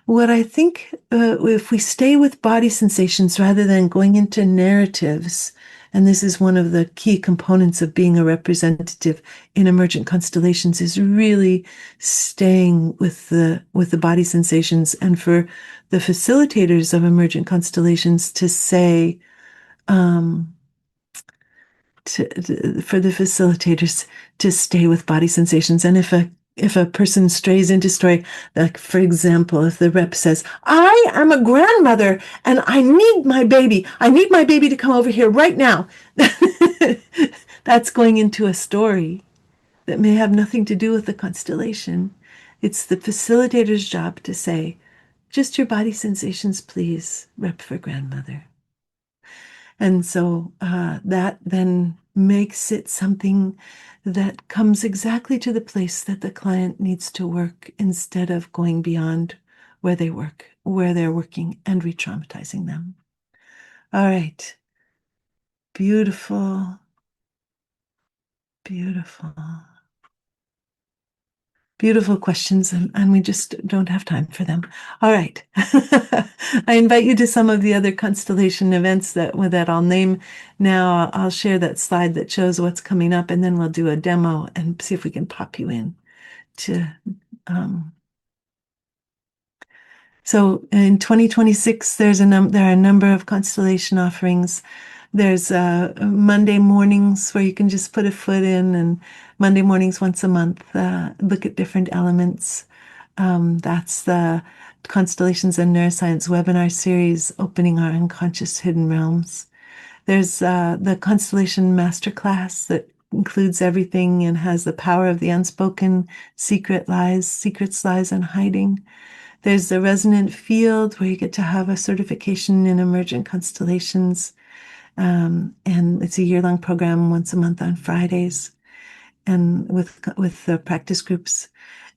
what I think, if we stay with body sensations rather than going into narratives, and this is one of the key components of being a representative in emergent constellations, is really staying with the body sensations, and for the facilitators of emergent constellations to say, for the facilitators to stay with body sensations. And if a person strays into story, like for example, if the rep says, I am a grandmother and I need my baby to come over here right now. That's going into a story that may have nothing to do with the constellation. It's the facilitator's job to say, just your body sensations, please, rep for grandmother. And so that then makes it something that comes exactly to the place that the client needs to work, instead of going beyond where they're working and re-traumatizing them. All right. Beautiful. Beautiful. Beautiful questions, and we just don't have time for them. All right. I invite you to some of the other constellation events that I'll name now. I'll share that slide that shows what's coming up, and then we'll do a demo and see if we can pop you in to. So in 2026, there are a number of constellation offerings. There's Monday mornings where you can just put a foot in, and Monday mornings once a month, look at different elements. That's the Constellations and Neuroscience webinar series, Opening Our Unconscious Hidden Realms. There's the Constellation Masterclass that includes everything and has the power of the unspoken, secrets, lies, and hiding. There's the Resonant Field, where you get to have a certification in emergent constellations. And it's a year-long program, once a month on Fridays, and with the practice groups.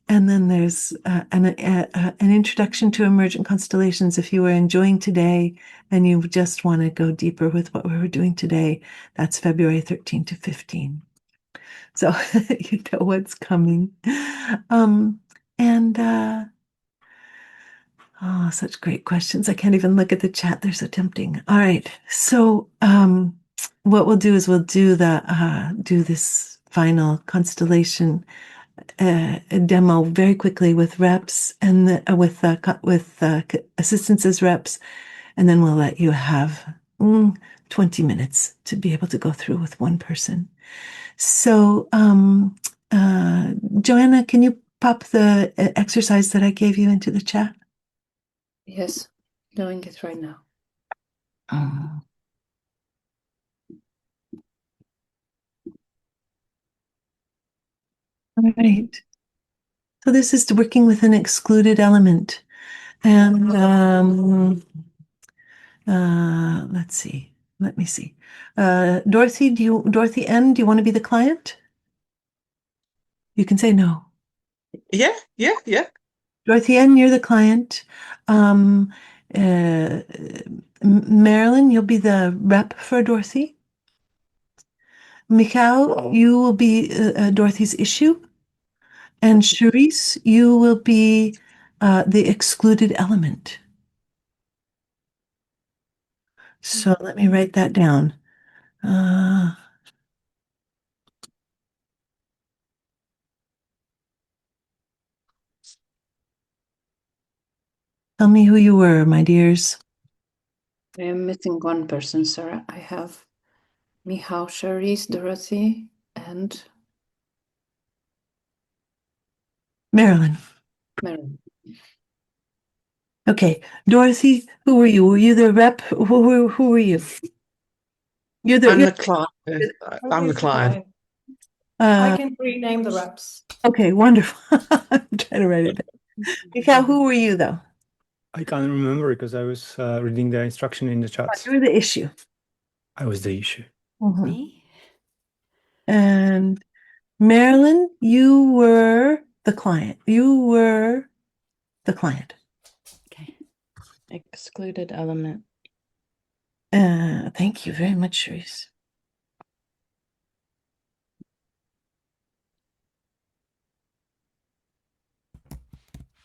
And then there's an introduction to Emergent Constellations. If you are enjoying today and you just want to go deeper with what we were doing today, that's February 13 to 15. So you know what's coming. And oh, such great questions. I can't even look at the chat. They're so tempting. All right. So what we'll do is we'll do this final constellation demo very quickly with reps and with assistants as reps, and then we'll let you have 20 minutes to be able to go through with one person. So, Joanna, can you pop the exercise that I gave you into the chat? Yes, doing it right now. Oh. All right. So this is working with an excluded element. And let's see. Let me see. Dorothy N, do you want to be the client? You can say no. Yeah. Dorothy N, you're the client. Marilyn, you'll be the rep for Dorothy. Mikhail, you will be Dorothy's issue. And Charisse, you will be the excluded element. So let me write that down. Tell me who you were, my dears. I am missing one person, Sarah. I have Michał, Charisse, Dorothy, and Marilyn. Okay, Dorothy, who were you? Were you the rep? Who were you? I'm the client. I'm the client. I can rename the reps. Okay, wonderful. I'm trying to write it down. Mikhail, who were you though? I can't remember because I was reading the instruction in the chat. You were the issue. I was the issue. Me? And Marilyn, you were the client. You were the client. Okay. Excluded element. Thank you very much, Charisse.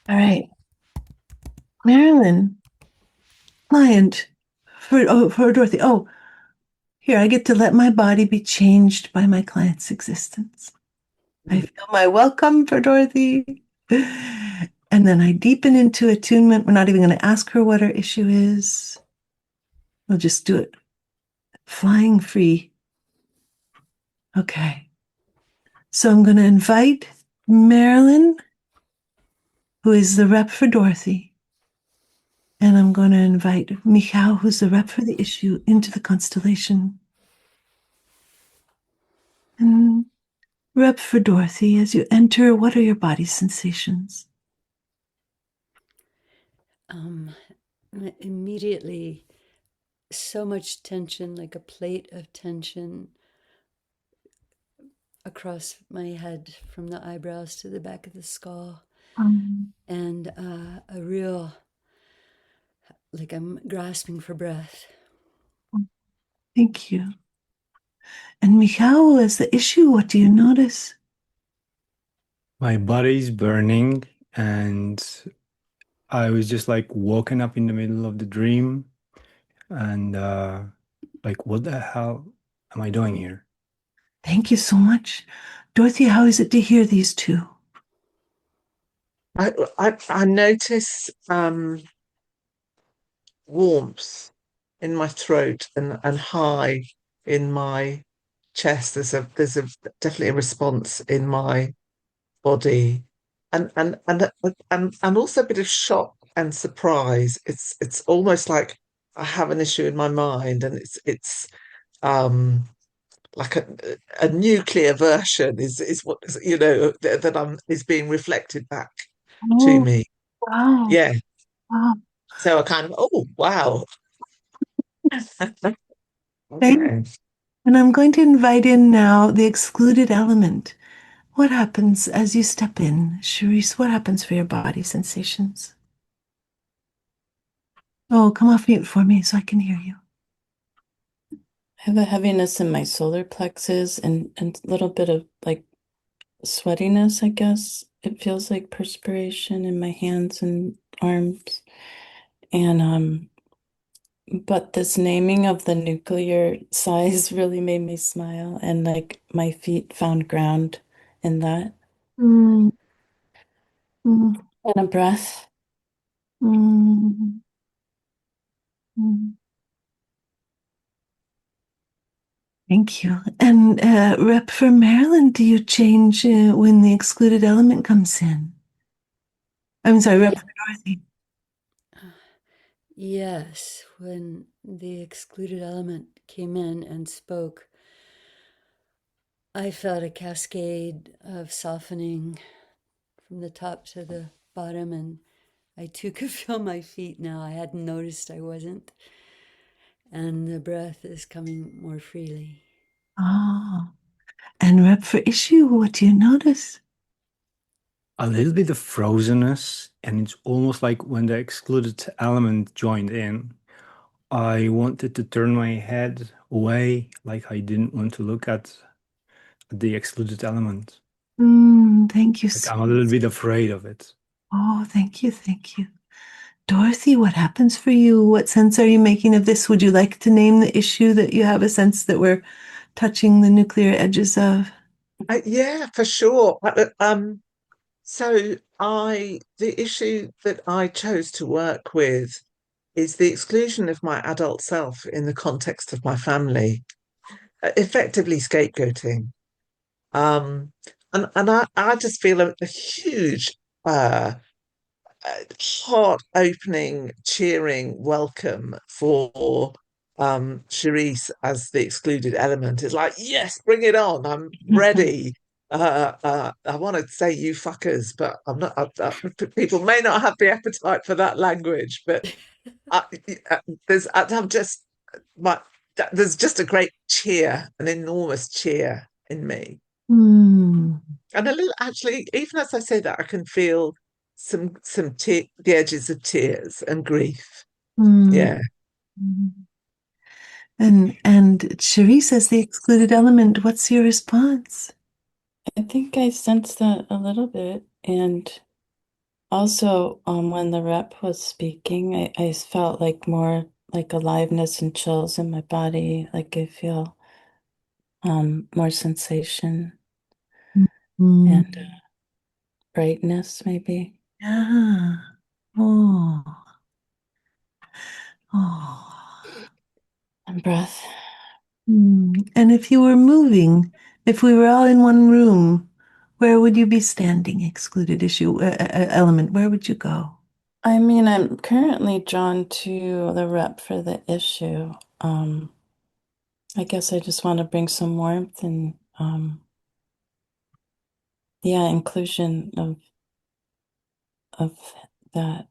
All right. Marilyn, client for Dorothy. Oh, here, I get to let my body be changed by my client's existence. I feel my welcome for Dorothy. And then I deepen into attunement. We're not even going to ask her what her issue is. We'll just do it. Flying free. Okay. So I'm going to invite Marilyn, who is the rep for Dorothy. And I'm going to invite Michał, who's the rep for the issue, into the constellation. And rep for Dorothy, as you enter, what are your body sensations? Immediately, so much tension, like a plate of tension across my head from the eyebrows to the back of the skull. And a real, like I'm grasping for breath. Thank you. And Michał, as the issue, what do you notice? My body's burning and I was just like woken up in the middle of the dream and like, what the hell am I doing here? Thank you so much. Dorothy, how is it to hear these two? I notice warmth in my throat and high in my chest. There's definitely a response in my body, and also a bit of shock and surprise. It's almost like I have an issue in my mind, and it's like a nuclear version is what that is being reflected back to me. Wow. Yeah. Wow. So I kind of, oh wow. Okay. And I'm going to invite in now the excluded element. What happens as you step in? Charisse, what happens for your body sensations? Oh, come off mute for me so I can hear you. I have a heaviness in my solar plexus and a little bit of like sweatiness, I guess. It feels like perspiration in my hands and arms. And but this naming of the nuclear size really made me smile, and like my feet found ground in that. Mm, mm, And a breath. mm, mm. Thank you. And Rep for Maryland, do you change when the excluded element comes in? I'm sorry, Rep for Dorothy. Yes, when the excluded element came in and spoke, I felt a cascade of softening from the top to the bottom, and I too could feel my feet now. I hadn't noticed I wasn't. And the breath is coming more freely. Oh, and Rep for Issue, what do you notice? A little bit of frozenness, and it's almost like when the excluded element joined in, I wanted to turn my head away, like I didn't want to look at the excluded element. Thank you. Like I'm a little bit afraid of it. Oh, thank you. Thank you. Dorothy, what happens for you? What sense are you making of this? Would you like to name the issue that you have a sense that we're touching the nuclear edges of? Yeah, for sure. So the issue that I chose to work with is the exclusion of my adult self in the context of my family, effectively scapegoating. And I just feel a huge heart-opening, cheering welcome for Charisse as the excluded element. It's like, yes, bring it on. I'm ready. I want to say you fuckers, but I'm not. People may not have the appetite for that language, but I, I'm just my. There's just a great cheer, an enormous cheer in me. Hmm. And a little, actually, even as I say that, I can feel the edges of tears and grief. Hmm. Yeah. And Charisse as the excluded element, what's your response? I think I sensed that a little bit. And also, when the rep was speaking, I felt like more like aliveness and chills in my body. Like I feel more sensation Hmm. and brightness, maybe. Yeah. Oh. Oh. And breath. And if you were moving, if we were all in one room, where would you be standing, excluded issue element? Where would you go? I mean, I'm currently drawn to the rep for the issue. I guess I just want to bring some warmth and yeah, inclusion of that.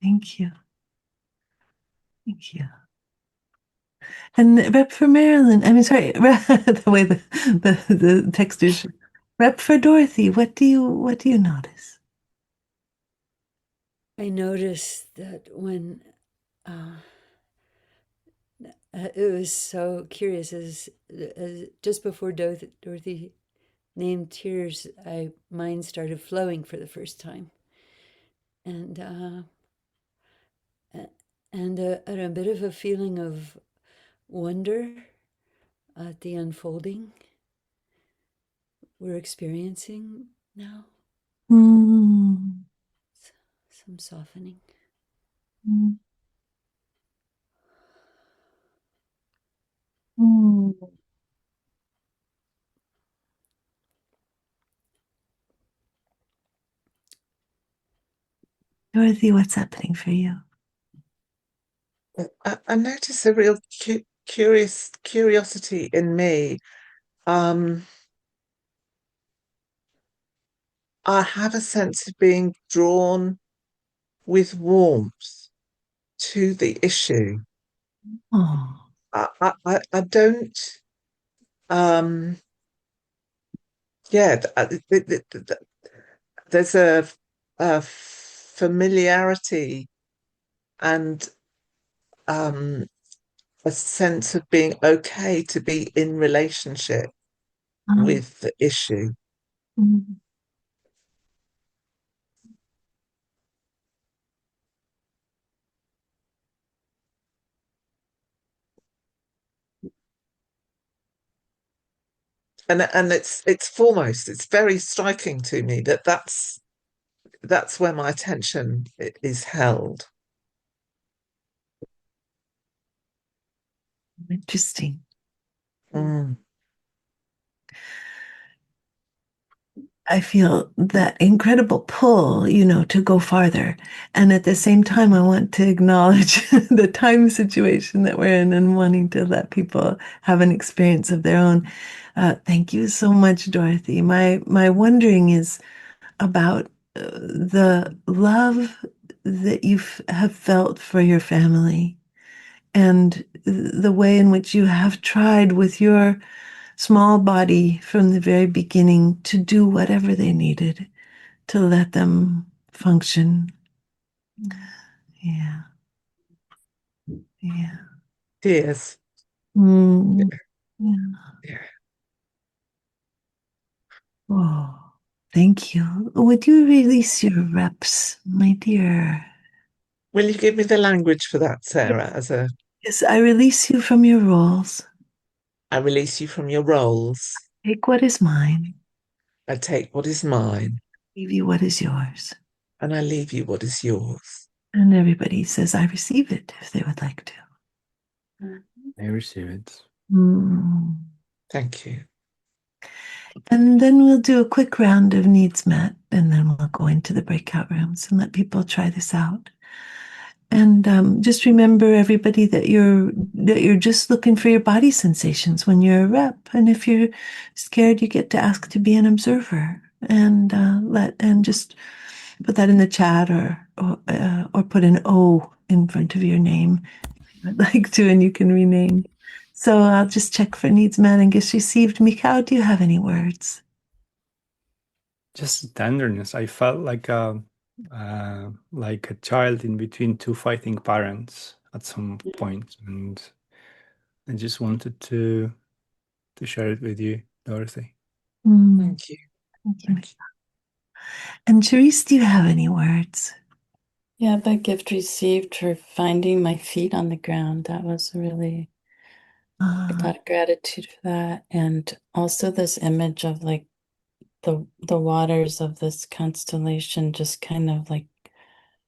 Thank you. Thank you. And rep for Maryland, I mean, sorry, the way the text is. Rep for Dorothy, what do you notice? I noticed that when it was so curious, as just before Dorothy named tears, mine started flowing for the first time, and and a bit of a feeling of wonder at the unfolding we're experiencing now. Mm. Some softening. Mm. Mm. Dorothy, what's happening for you? I notice a real curiosity in me. I have a sense of being drawn with warmth to the issue. Oh. I don't, um, yeah, there's a familiarity and a sense of being okay to be in relationship with the issue. Mm. And it's foremost, it's very striking to me that that's where my attention is held. Interesting. Mm. I feel that incredible pull, to go farther. And at the same time, I want to acknowledge the time situation that we're in and wanting to let people have an experience of their own. Thank you so much, Dorothy. My wondering is about the love that you have felt for your family and the way in which you have tried with your small body from the very beginning to do whatever they needed to let them function. Yeah. Yeah. Tears. Mm. Yeah. Yeah. Oh, thank you. Would you release your reps, my dear? Will you give me the language for that, Sarah? Yes, I release you from your roles. I release you from your roles. Take what is mine. I take what is mine. Leave you what is yours. And I leave you what is yours. And everybody says, I receive it if they would like to. I receive it. Mm. Thank you. And then we'll do a quick round of needs met, and then we'll go into the breakout rooms and let people try this out. And just remember, everybody, that you're just looking for your body sensations when you're a rep. And if you're scared, you get to ask to be an observer, and just put that in the chat, or put an O in front of your name if you'd like to, and you can rename. So I'll just check for needs met and gifts received. Mikhail, do you have any words? Just tenderness. I felt like a child in between two fighting parents at some point, and I just wanted to share it with you, Dorothy. Thank you. Thank you. And Therese, do you have any words? Yeah, that gift received for finding my feet on the ground. That was really a lot of gratitude for that. And also this image of like the waters of this constellation just kind of like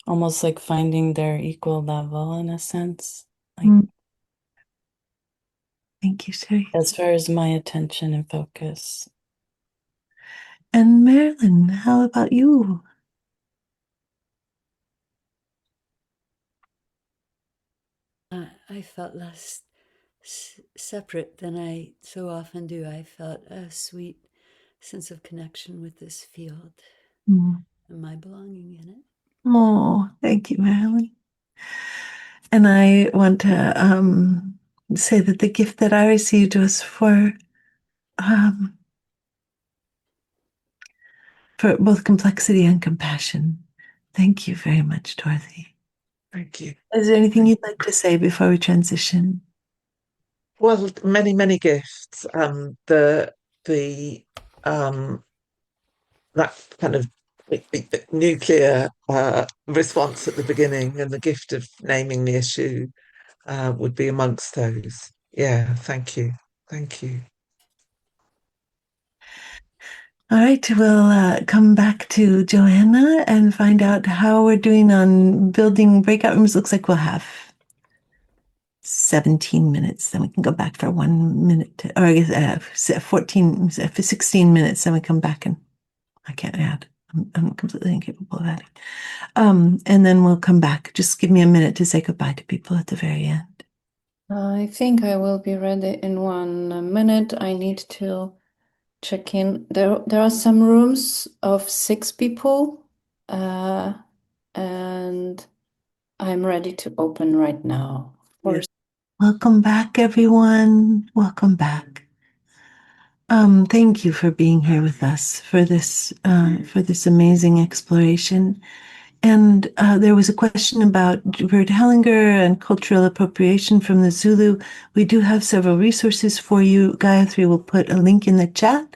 almost like finding their equal level in a sense. Like thank you, Therese. As far as my attention and focus. And Marilyn, how about you? I felt less separate than I so often do. I felt a sweet sense of connection with this field and my belonging in it. Oh, thank you, Marilyn. And I want to say that the gift that I received was for both complexity and compassion. Thank you very much, Dorothy. Thank you. Is there anything you'd like to say before we transition? Well, many gifts. The that kind of nuclear response at the beginning and the gift of naming the issue would be amongst those. Yeah, thank you. Thank you. All right, we'll come back to Joanna and find out how we're doing on building breakout rooms. Looks like we'll have 17 minutes. Then we can go back for 1 minute, or I guess 16 minutes. Then we come back and I can't add. I'm completely incapable of adding. And then we'll come back. Just give me a minute to say goodbye to people at the very end. I think I will be ready in 1 minute. I need to check in. There are some rooms of 6 people, and and I'm ready to open right now. Welcome back, everyone. Welcome back. Thank you for being here with us for this amazing exploration. And there was a question about Bert Hellinger and cultural appropriation from the Zulu. We do have several resources for you. Gayatri will put a link in the chat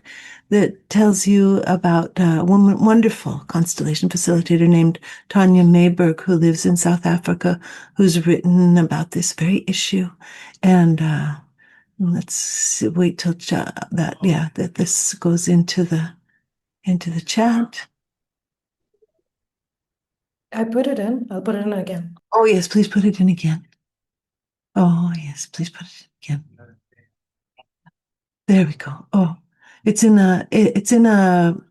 that tells you about a wonderful constellation facilitator named Tanya Mayberg, who lives in South Africa, who's written about this very issue. And let's wait till that this goes into the chat. I put it in. I'll put it in again. Oh yes, please put it in again. Oh yes, please put it in again. There we go. Oh, it's in a.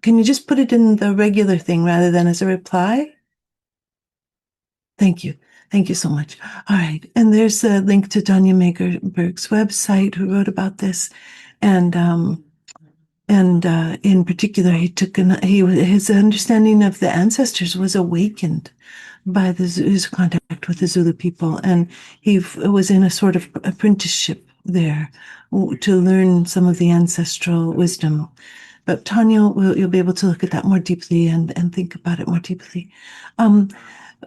Can you just put it in the regular thing rather than as a reply? Thank you. Thank you so much. All right. And there's a link to Tanya Mayberg's website, who wrote about this. And in particular, his understanding of the ancestors was awakened by his contact with the Zulu people. And he was in a sort of apprenticeship there to learn some of the ancestral wisdom. But Tanya, you'll be able to look at that more deeply and think about it more deeply.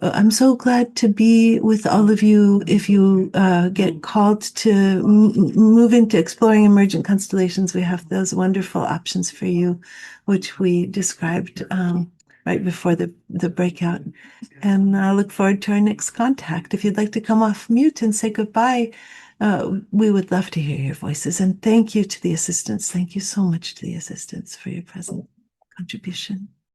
I'm so glad to be with all of you. If you get called to move into exploring emergent constellations, we have those wonderful options for you, which we described right before the breakout. And I look forward to our next contact. If you'd like to come off mute and say goodbye, we would love to hear your voices. And thank you to the assistants. Thank you so much to the assistants for your present contribution.